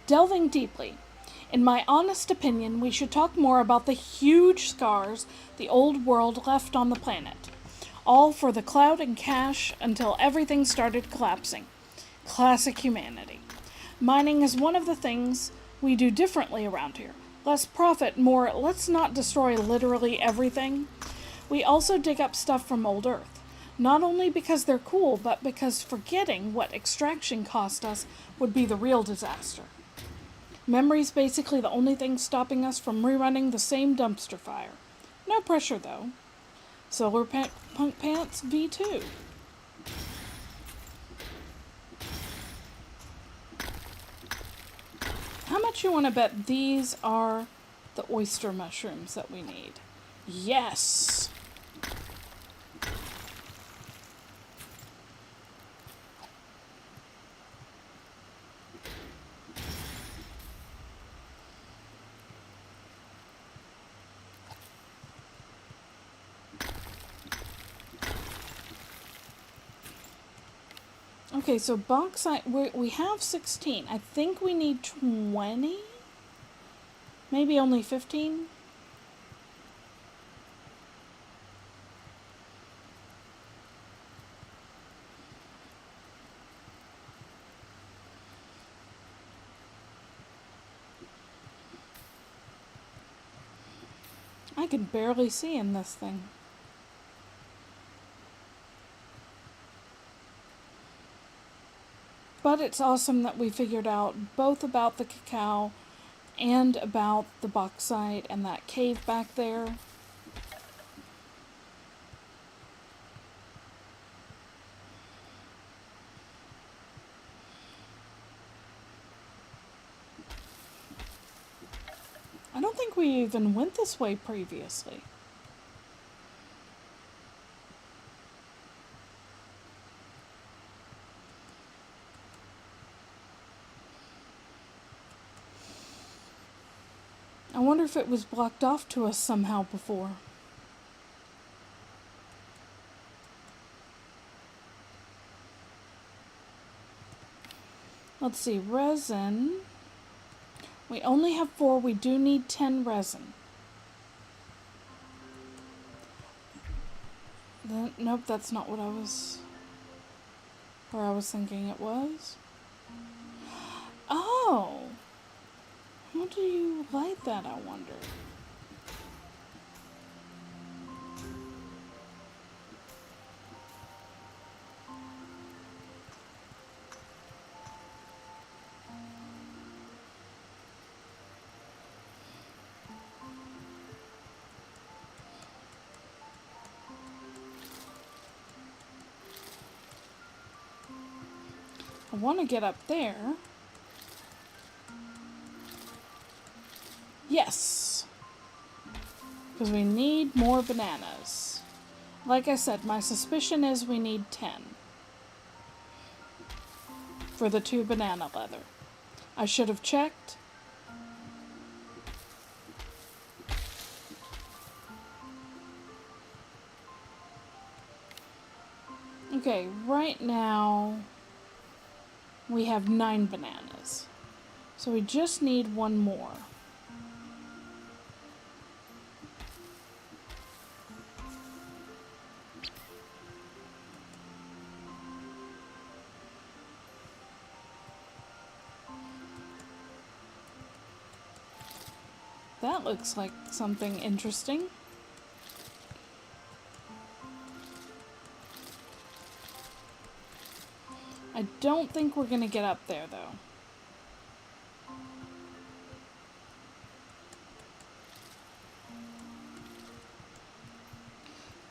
Delving deeply. In my honest opinion, we should talk more about the huge scars the old world left on the planet. All for the clout and cash until everything started collapsing. Classic humanity. Mining is one of the things we do differently around here. Less profit, more let's not destroy literally everything. We also dig up stuff from old Earth. Not only because they're cool, but because forgetting what extraction cost us would be the real disaster. Memory's basically the only thing stopping us from rerunning the same dumpster fire. No pressure, though. Solar Punk Pants V2. How much you want to bet these are the oyster mushrooms that we need? Yes! Okay, so bauxite, we have 16. I think we need 20? Maybe only 15? I can barely see in this thing. But it's awesome that we figured out both about the cacao and about the bauxite and that cave back there. I don't think we even went this way previously. I wonder if it was blocked off to us somehow before. Let's see, resin. We only have 4, we do need 10 resin. Nope, that's not what I was thinking it was. Oh! How do you light that, I wonder? I want to get up there. Yes! Because we need more bananas. Like I said, my suspicion is we need 10. For the 2 banana leather. I should have checked. Okay, right now we have 9 bananas. So we just need 1 more. That looks like something interesting. I don't think we're gonna get up there, though.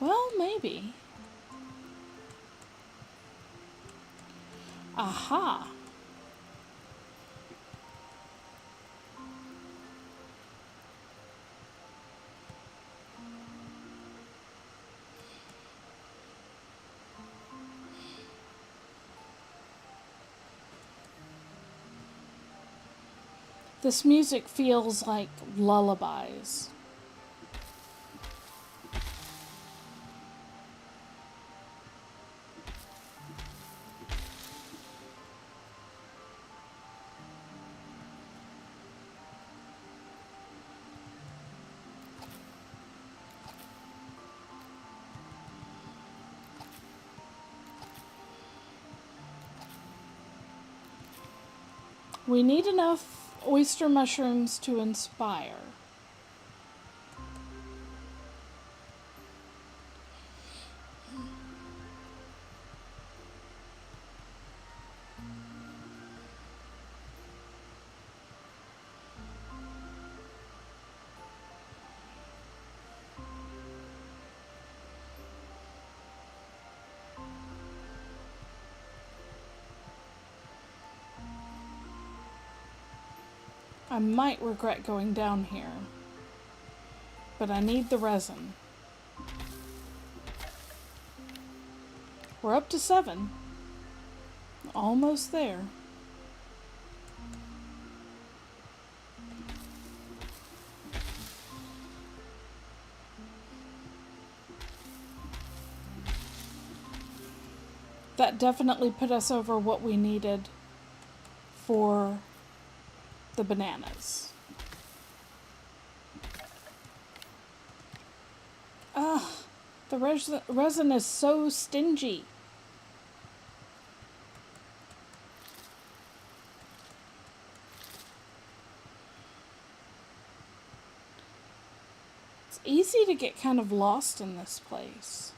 Well, maybe. Aha. This music feels like lullabies. We need enough oyster mushrooms to inspire. I might regret going down here, but I need the resin. We're up to 7. Almost there. That definitely put us over what we needed for the bananas. Ugh, the resin is so stingy. It's easy to get kind of lost in this place.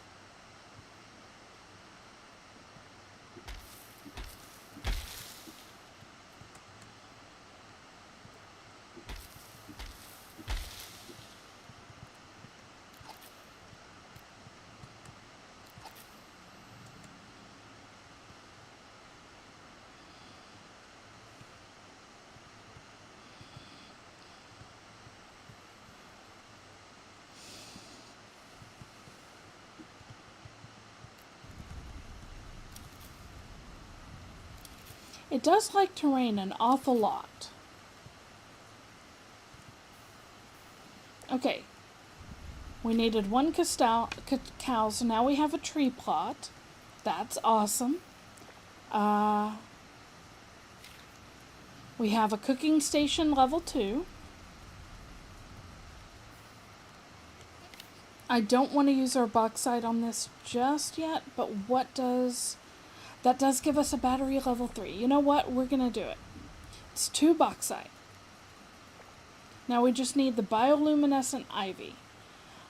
It does like to rain an awful lot. Okay, we needed 1 cacao, so now we have a tree plot. That's awesome. We have a cooking station level 2. I don't want to use our bauxite on this just yet, but that does give us a battery level 3. You know what? We're going to do it. It's 2 bauxite. Now we just need the bioluminescent ivy.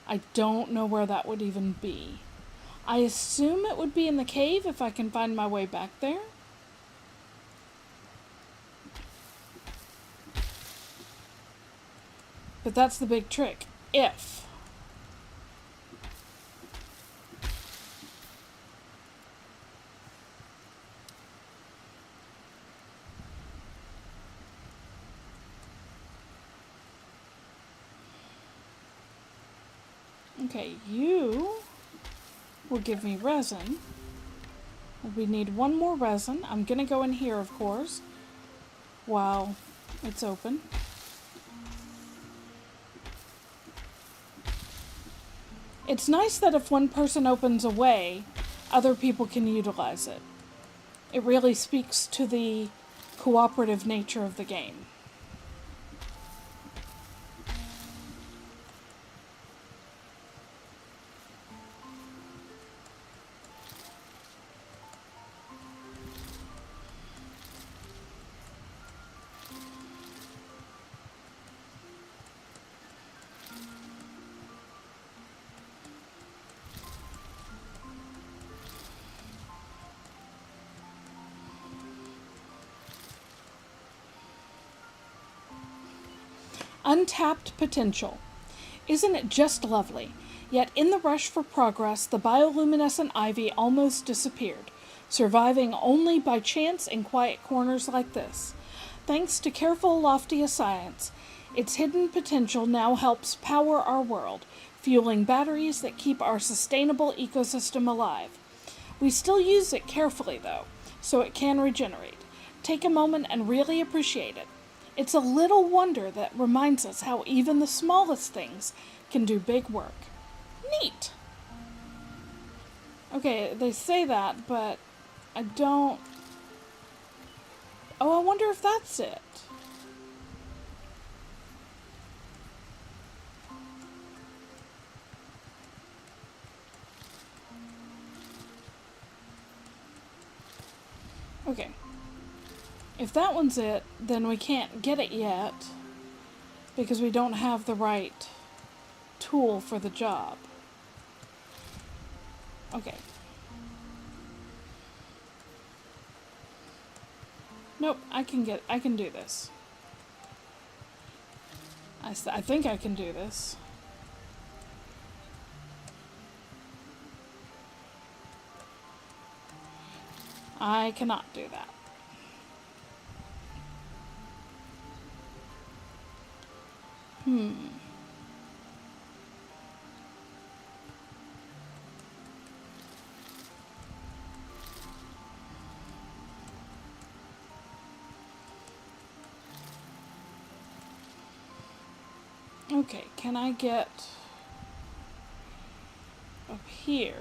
I don't know where that would even be. I assume it would be in the cave if I can find my way back there. But that's the big trick. If. Okay, you will give me resin. We need 1 more resin. I'm going to go in here, of course, while it's open. It's nice that if one person opens a way, other people can utilize it. It really speaks to the cooperative nature of the game. Untapped potential. Isn't it just lovely? Yet in the rush for progress, the bioluminescent ivy almost disappeared, surviving only by chance in quiet corners like this. Thanks to careful Loftia science, its hidden potential now helps power our world, fueling batteries that keep our sustainable ecosystem alive. We still use it carefully, though, so it can regenerate. Take a moment and really appreciate it. It's a little wonder that reminds us how even the smallest things can do big work. Neat! Okay, they say that, but I don't... Oh, I wonder if that's it. Okay. If that one's it, then we can't get it yet because we don't have the right tool for the job. Okay. Nope, I can do this. I think I can do this. I cannot do that. Okay, can I get up here?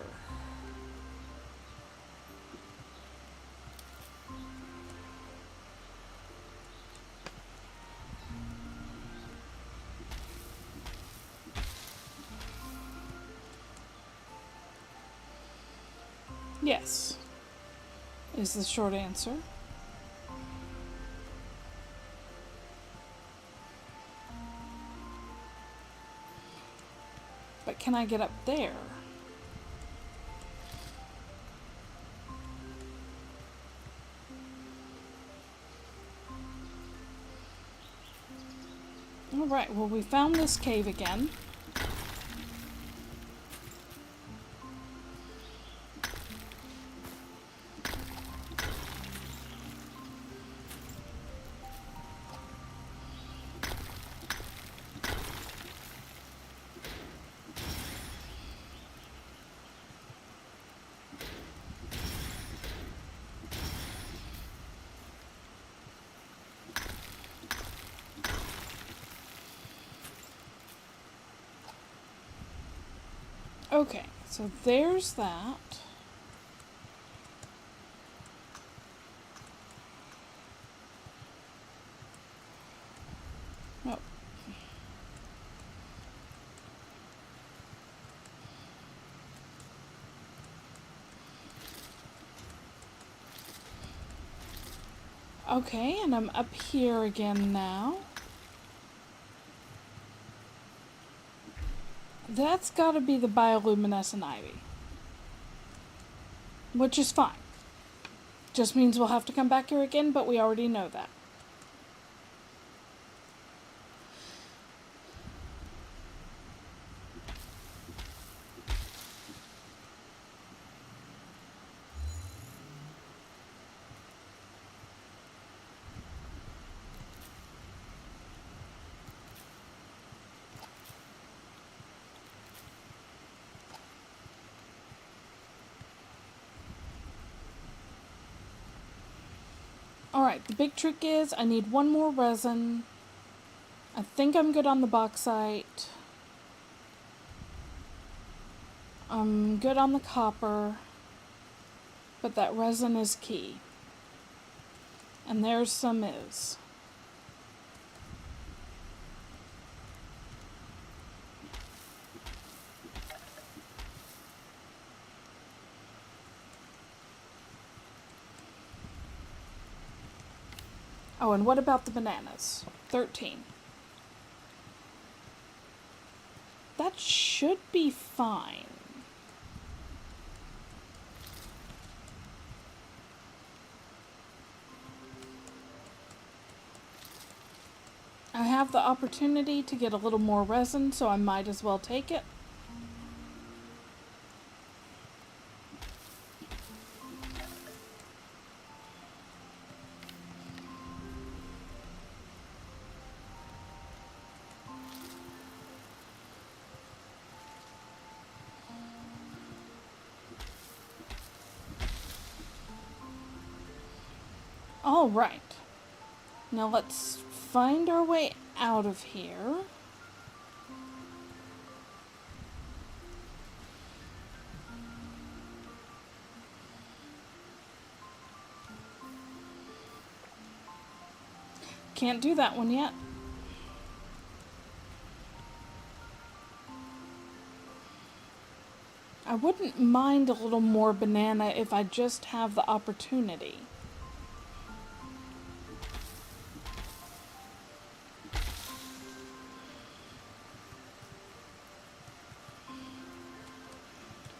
Yes, is the short answer. But can I get up there? Alright, well, we found this cave again. Okay, so there's that. Oh. Okay, and I'm up here again now. That's gotta be the bioluminescent ivy. Which is fine. Just means we'll have to come back here again, but we already know that. Alright, the big trick is I need one more resin. I think I'm good on the bauxite. I'm good on the copper. But that resin is key. And there's some is. Oh, and what about the bananas? 13. That should be fine. I have the opportunity to get a little more resin, so I might as well take it. All right. Now let's find our way out of here. Can't do that one yet. I wouldn't mind a little more banana if I just have the opportunity.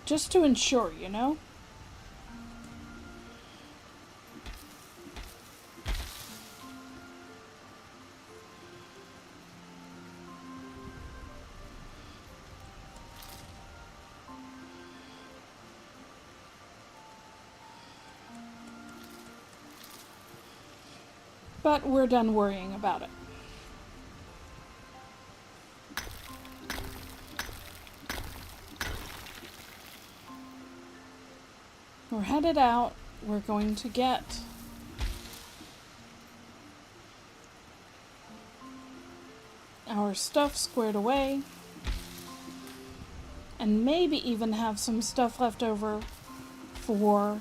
Just to ensure, you know? But we're done worrying about it. We're headed out. We're going to get our stuff squared away. And maybe even have some stuff left over for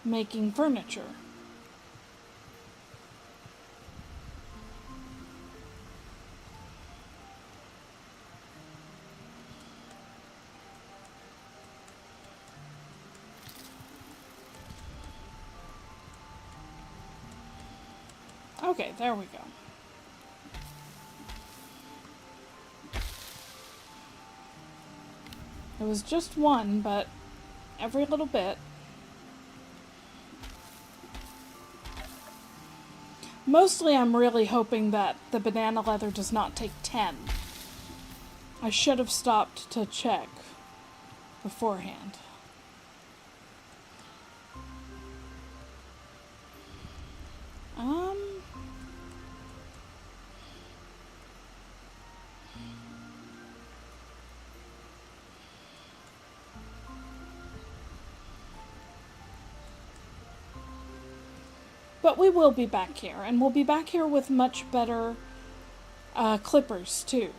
making furniture. Okay, there we go. It was just one, but every little bit. Mostly I'm really hoping that the banana leather does not take 10. I should have stopped to check beforehand. But we will be back here, and we'll be back here with much better clippers, too.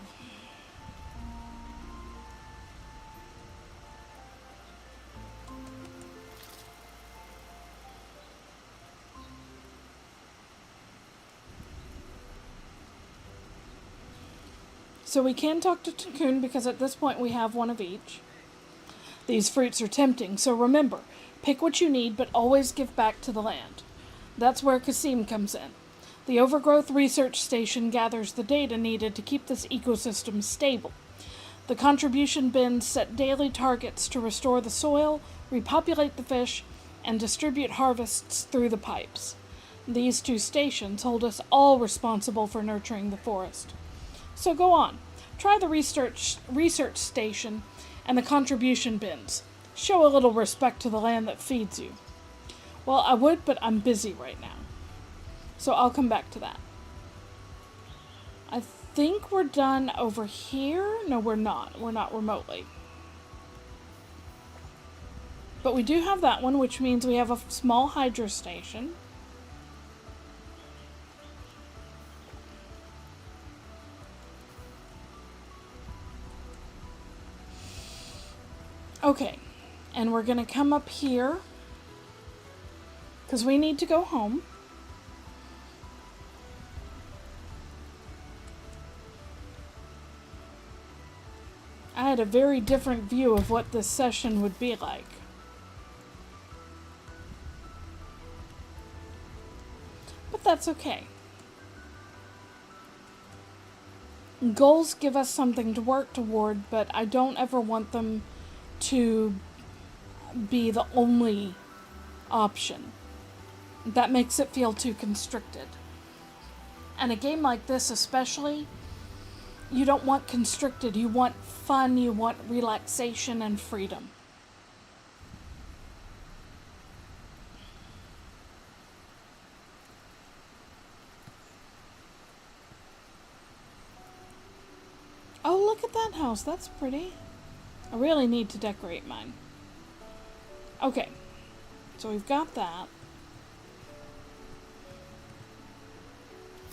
So we can talk to Cocoon because at this point we have one of each. These fruits are tempting, so remember, pick what you need, but always give back to the land. That's where Kasim comes in. The Overgrowth Research Station gathers the data needed to keep this ecosystem stable. The contribution bins set daily targets to restore the soil, repopulate the fish, and distribute harvests through the pipes. These two stations hold us all responsible for nurturing the forest. So go on, try the research station and the contribution bins. Show a little respect to the land that feeds you. Well, I would, but I'm busy right now. So I'll come back to that. I think we're done over here. No, we're not. We're not remotely. But we do have that one, which means we have a small hydro station. Okay, and we're going to come up here because we need to go home. I had a very different view of what this session would be like. But that's okay. Goals give us something to work toward, but I don't ever want them to be the only option. That makes it feel too constricted. And a game like this especially, you don't want constricted. You want fun, you want relaxation and freedom. Oh, look at that house. That's pretty. I really need to decorate mine. Okay, so we've got that.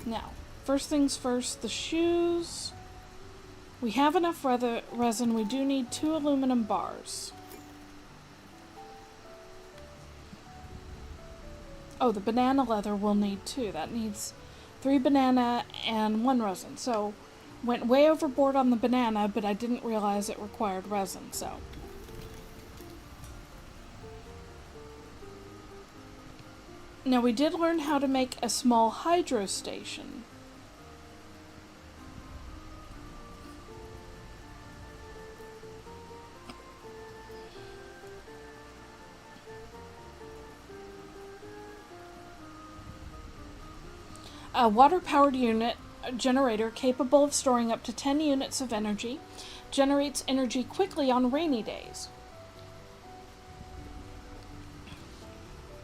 Now, first things first, the shoes. We have enough resin. We do need 2 aluminum bars. Oh, the banana leather we'll need 2. That needs 3 banana and 1 resin. So, went way overboard on the banana, but I didn't realize it required resin, so. Now, we did learn how to make a small hydro station. A water-powered unit generator capable of storing up to 10 units of energy generates energy quickly on rainy days.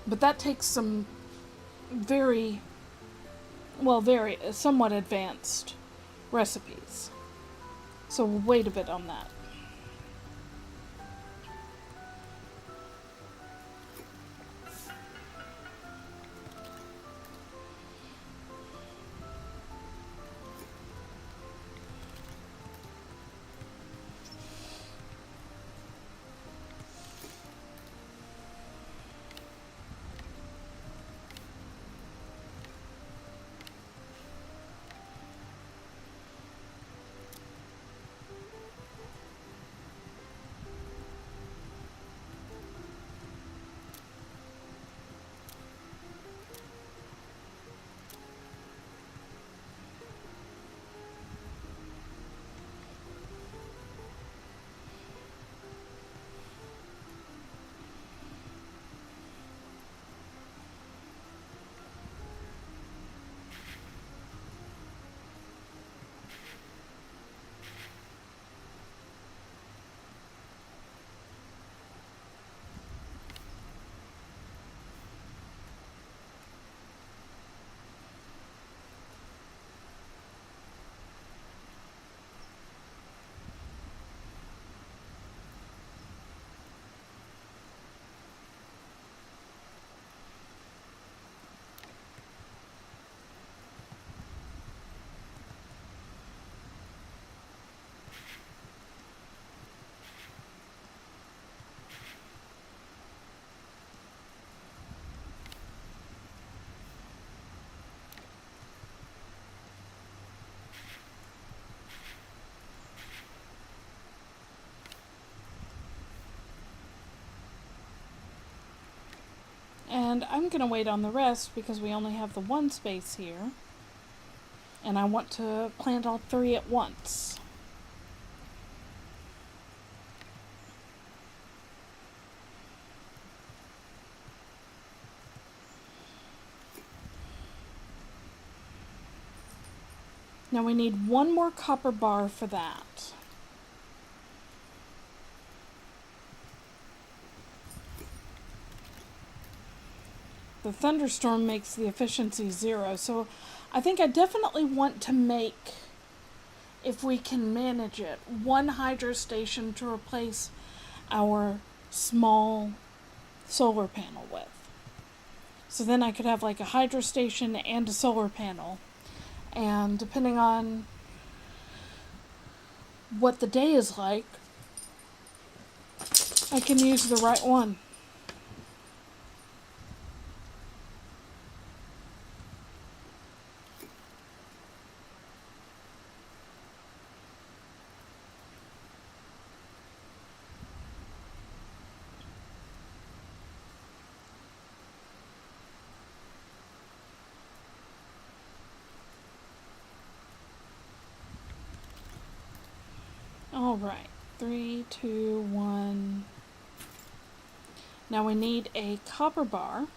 But that takes some somewhat advanced recipes. So we'll wait a bit on that. And I'm going to wait on the rest because we only have the 1 space here. And I want to plant all 3 at once. Now we need 1 more copper bar for that. The thunderstorm makes the efficiency 0, so I think I definitely want to make, if we can manage it, 1 hydro station to replace our small solar panel with. So then I could have like a hydro station and a solar panel. And depending on what the day is like, I can use the right one. All right, 3, 2, 1. Now we need a copper bar.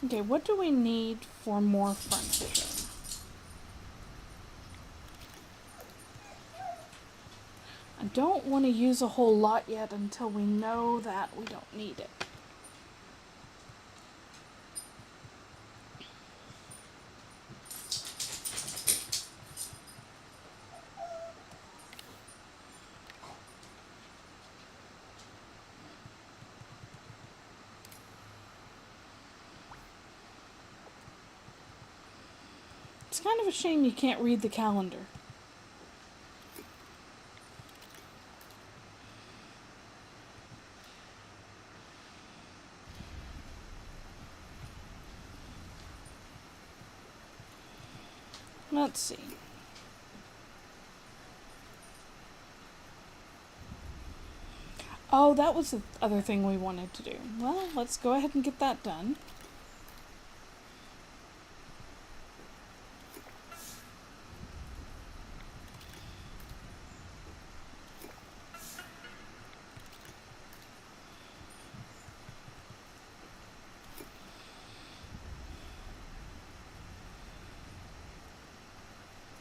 Okay, what do we need for more furniture? I don't want to use a whole lot yet until we know that we don't need it. It's kind of a shame you can't read the calendar. Let's see. Oh, that was the other thing we wanted to do. Well, let's go ahead and get that done.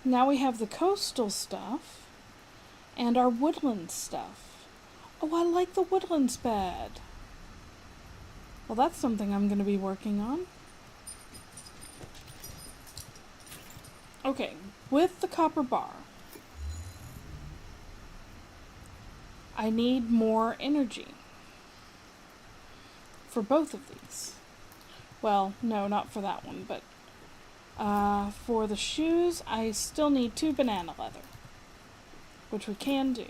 Now we have the coastal stuff and our woodland stuff. Oh, I like the woodlands bed. Well, that's something I'm going to be working on. Okay, with the copper bar, I need more energy for both of these. Well, no, not for that one, but for the shoes, I still need 2 banana leather, which we can do.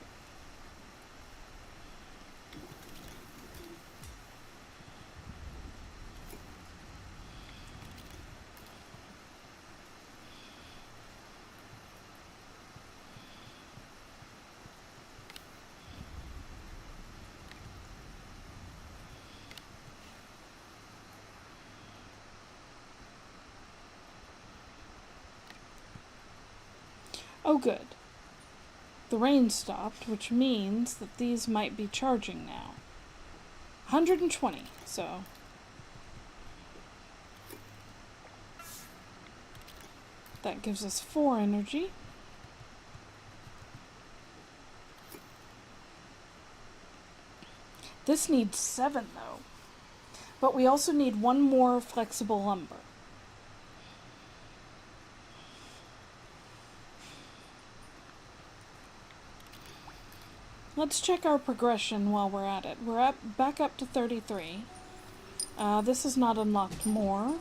Oh, good. The rain stopped, which means that these might be charging now. 120, so. That gives us 4 energy. This needs 7, though. But we also need 1 more flexible lumber. Let's check our progression while we're at it. We're back up to 33. This is not unlocked more.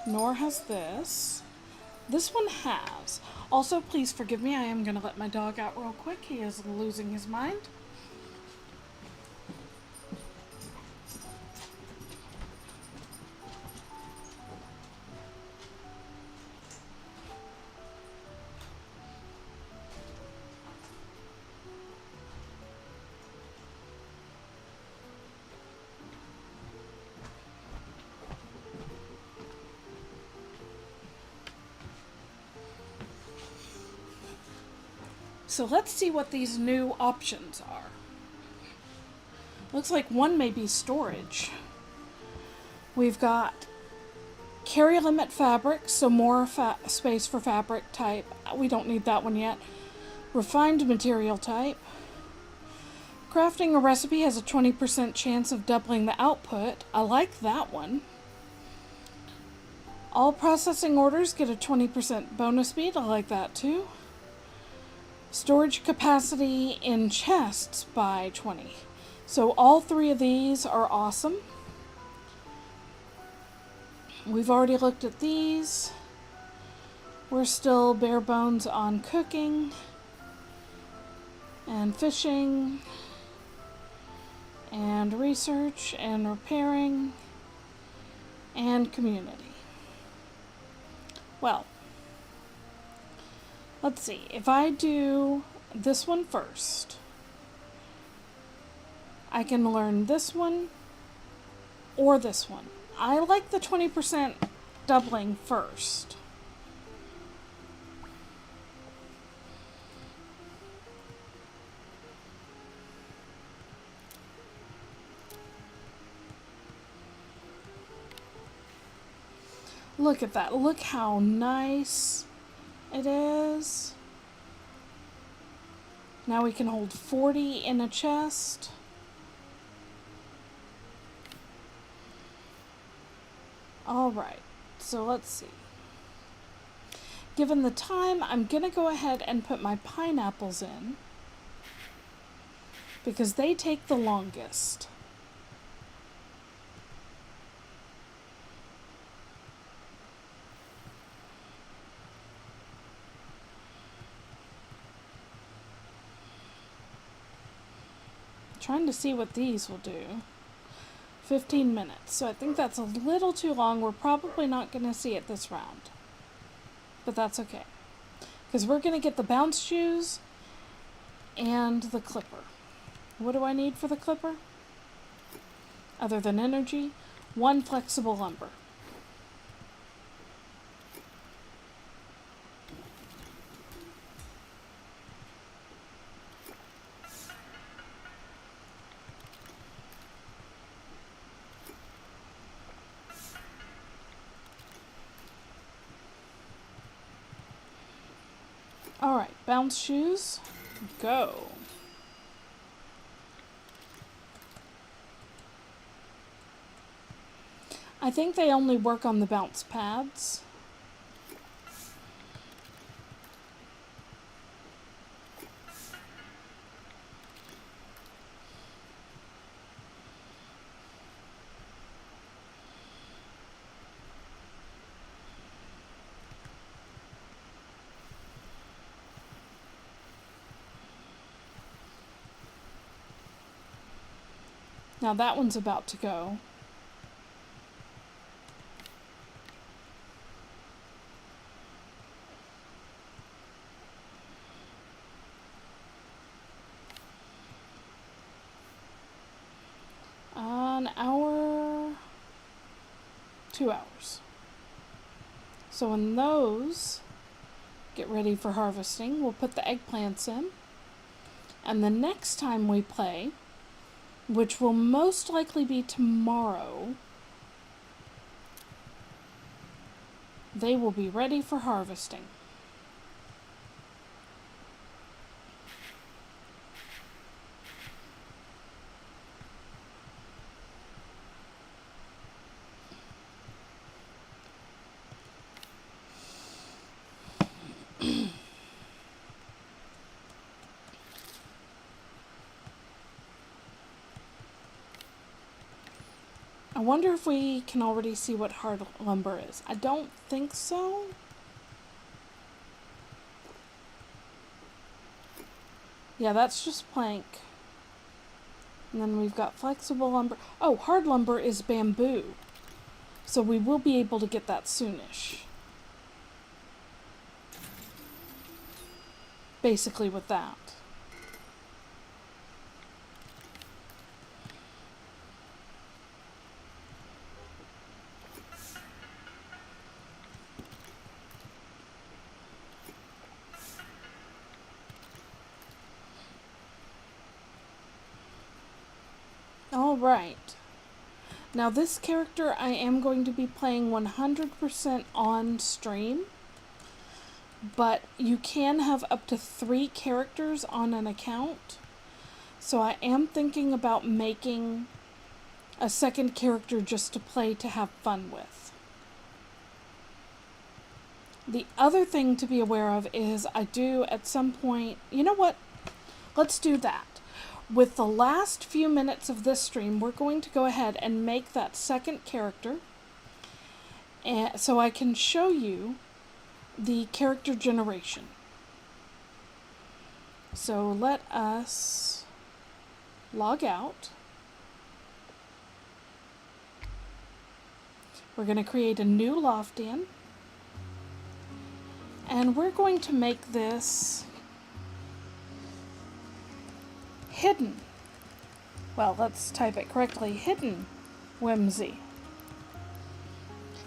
Nor has this. This one has. Also, please forgive me. I am going to let my dog out real quick. He is losing his mind. So let's see what these new options are. Looks like one may be storage. We've got carry limit fabric, so more space for fabric type. We don't need that one yet. Refined material type. Crafting a recipe has a 20% chance of doubling the output. I like that one. All processing orders get a 20% bonus speed. I like that too. Storage capacity in chests by 20. So all 3 of these are awesome. We've already looked at these. We're still bare bones on cooking and fishing and research and repairing and community. Well, let's see. If I do this one first, I can learn this one or this one. I like the 20% doubling first. Look at that. Look how nice it is. Now we can hold 40 in a chest. All right, so let's see. Given the time, I'm going to go ahead and put my pineapples in because they take the longest. Trying to see what these will do. 15 minutes. So I think that's a little too long. We're probably not going to see it this round. But that's okay. Because we're going to get the bounce shoes and the clipper. What do I need for the clipper? Other than energy, 1 flexible lumber. Alright, bounce shoes, go. I think they only work on the bounce pads. Now that one's about to go. An hour, 2 hours. So when those get ready for harvesting, we'll put the eggplants in. And the next time we play, which will most likely be tomorrow, they will be ready for harvesting. I wonder if we can already see what hard lumber is. I don't think so. Yeah, that's just plank. And then we've got flexible lumber. Oh, hard lumber is bamboo. So we will be able to get that soonish. Basically with that. Alright. Now this character I am going to be playing 100% on stream. But you can have up to 3 characters on an account. So I am thinking about making a second character just to play to have fun with. The other thing to be aware of is I do at some point, you know what? Let's do that. With the last few minutes of this stream, we're going to go ahead and make that second character. And so I can show you the character generation. So let us log out. We're going to create a new Loftian. And we're going to make this hidden. Well, let's type it correctly. Hidden Whimsy.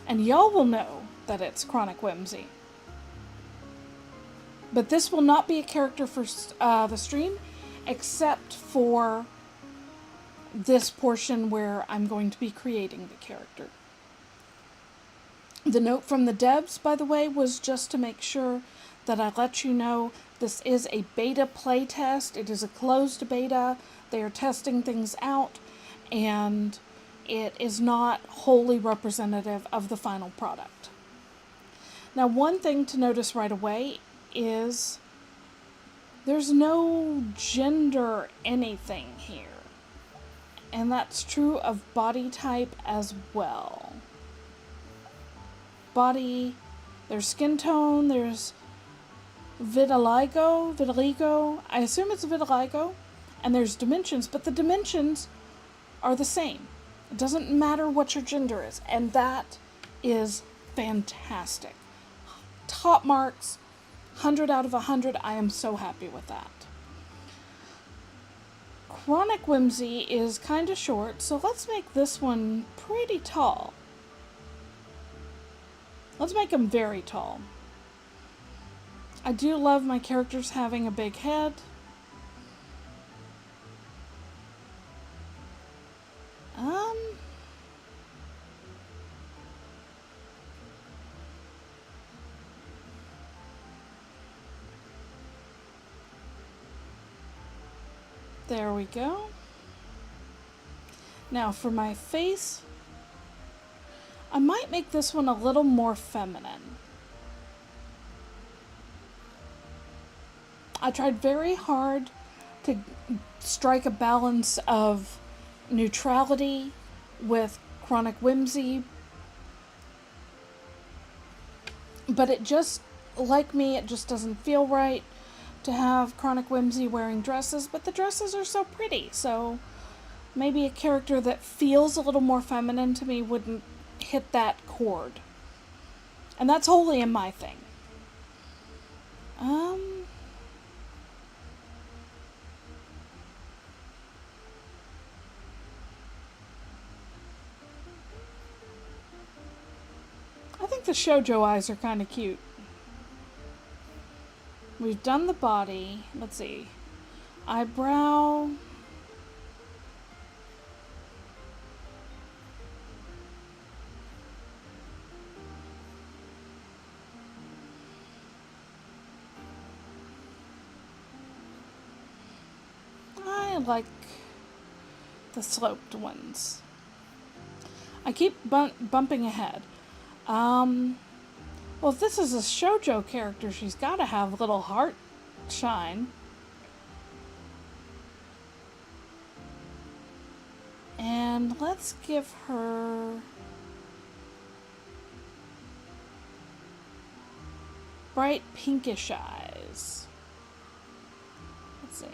And y'all will know that it's Chronic Whimsy. But this will not be a character for the stream, except for this portion where I'm going to be creating the character. The note from the devs, by the way, was just to make sure that I let you know this is a beta playtest. It is a closed beta. They are testing things out, and it is not wholly representative of the final product. Now, one thing to notice right away is there's no gender anything here. And that's true of body type as well. Body, there's skin tone, there's vitiligo, I assume it's vitiligo, and there's dimensions, but the dimensions are the same. It doesn't matter what your gender is, and that is fantastic. Top marks, 100 out of 100. I am so happy with that. Chronic Whimsy is kind of short, so let's make this one pretty tall. Let's make him very tall. I do love my characters having a big head. There we go. Now for my face, I might make this one a little more feminine. I tried very hard to strike a balance of neutrality with Chronic Whimsy, but it just, like me, it just doesn't feel right to have Chronic Whimsy wearing dresses, but the dresses are so pretty, so maybe a character that feels a little more feminine to me wouldn't hit that chord. And that's wholly in my thing. I think the shoujo eyes are kind of cute. We've done the body. Let's see. Eyebrow. I like the sloped ones. I keep bumping ahead. Well, if this is a shoujo character, she's got to have a little heart shine. And let's give her bright pinkish eyes. Let's see.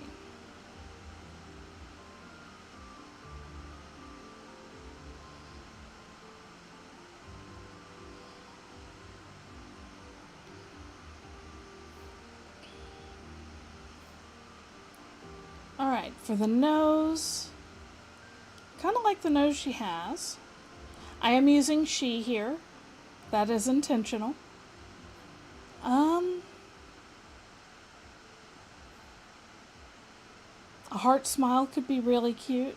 Alright, for the nose, kind of like the nose she has. I am using she here. That is intentional. A heart smile could be really cute.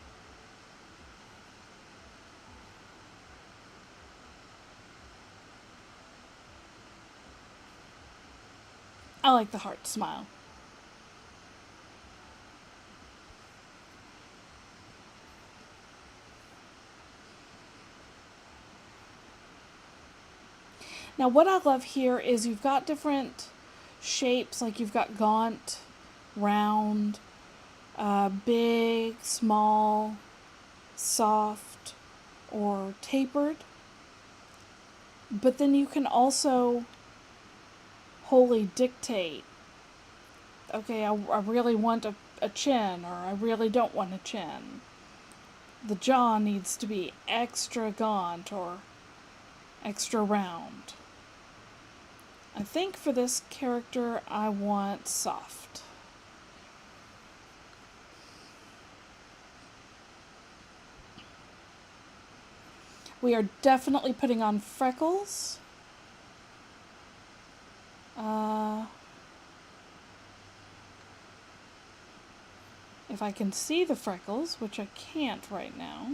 I like the heart smile. Now what I love here is you've got different shapes, like you've got gaunt, round, big, small, soft, or tapered. But then you can also wholly dictate, okay, I really want a chin, or I really don't want a chin. The jaw needs to be extra gaunt or extra round. I think for this character, I want soft. We are definitely putting on freckles. If I can see the freckles, which I can't right now.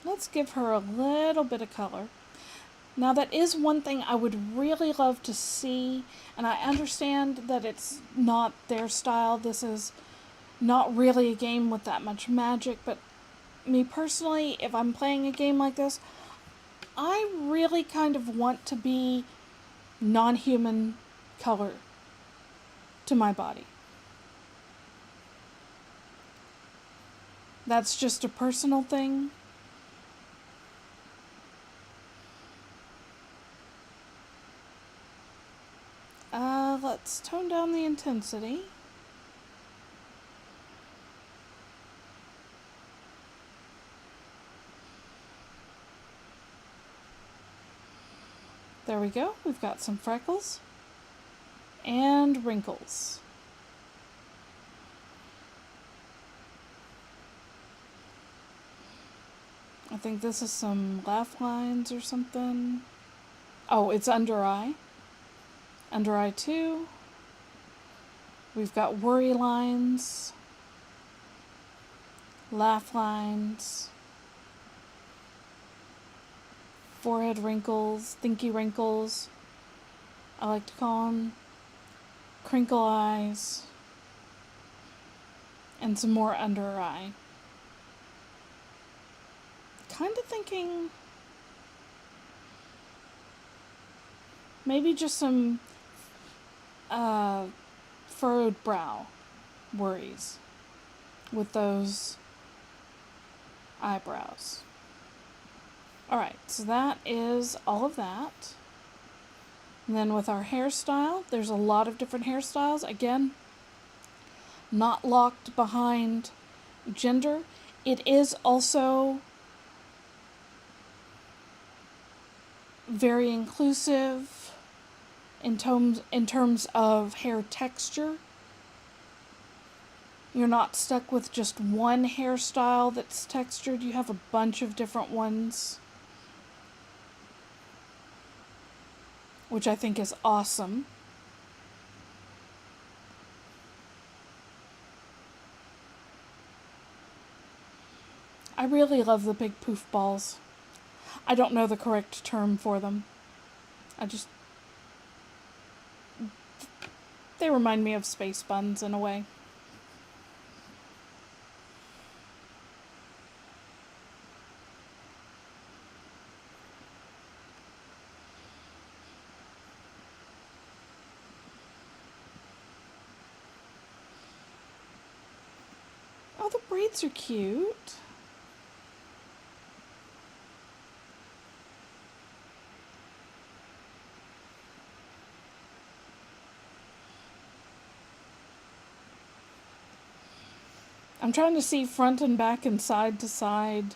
Let's give her a little bit of color. Now that is one thing I would really love to see, and I understand that it's not their style. This is not really a game with that much magic, but me personally, if I'm playing a game like this, I really kind of want to be non-human color to my body. That's just a personal thing. Let's tone down the intensity. There we go. We've got some freckles and wrinkles. I think this is some laugh lines or something. Oh, it's under eye. Under eye 2. We've got worry lines, laugh lines, forehead wrinkles, thinky wrinkles. I like to call them crinkle eyes, and some more under eye. Kind of thinking maybe just some furrowed brow worries with those eyebrows. Alright, so that is all of that. And then with our hairstyle, there's a lot of different hairstyles. Again, not locked behind gender. It is also very inclusive in terms of hair texture. You're not stuck with just one hairstyle that's textured. You have a bunch of different ones, which I think is awesome. I really love the big poof balls. I don't know the correct term for them. They remind me of space buns in a way. Oh, the braids are cute. I'm trying to see front and back and side to side.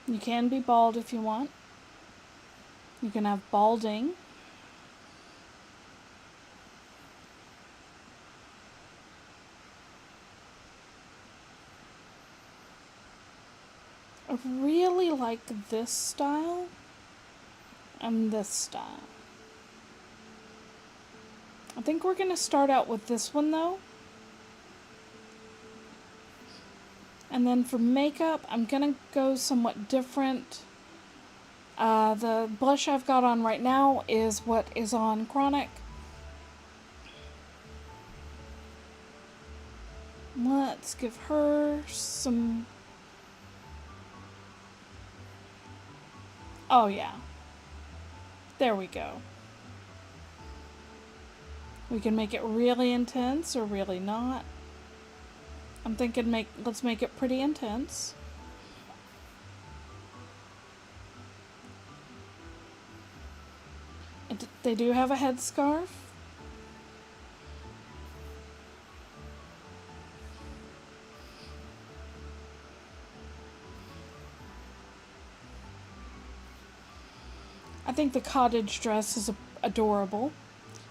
You can be bald if you want. You can have balding. I really like this style and this style. I think we're going to start out with this one though. And then for makeup, I'm going to go somewhat different. The blush I've got on right now is what is on Chronic. Let's give her some... Oh yeah. There we go. We can make it really intense or really not. I'm thinking let's make it pretty intense. They do have a headscarf. I think the cottage dress is adorable.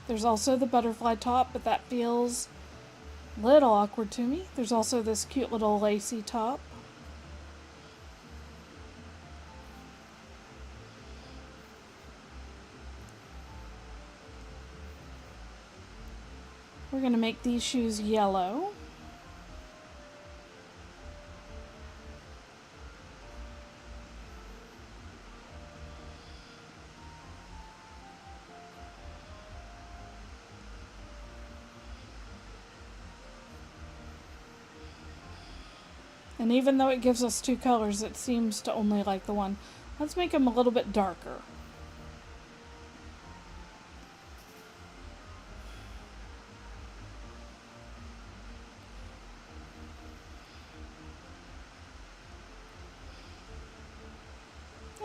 There's also the butterfly top, but that feels a little awkward to me. There's also this cute little lacy top. We're going to make these shoes yellow. And even though it gives us two colors, it seems to only like the one. Let's make them a little bit darker.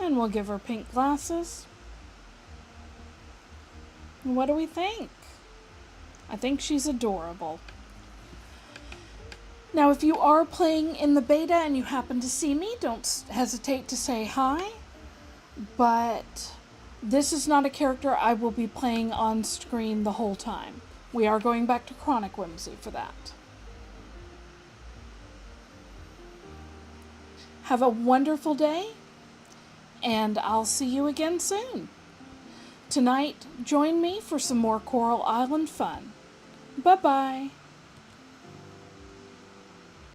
And we'll give her pink glasses. What do we think? I think she's adorable. Now, if you are playing in the beta and you happen to see me, don't hesitate to say hi. But this is not a character I will be playing on screen the whole time. We are going back to Chronic Whimsy for that. Have a wonderful day, and I'll see you again soon. Tonight, join me for some more Coral Island fun. Bye-bye.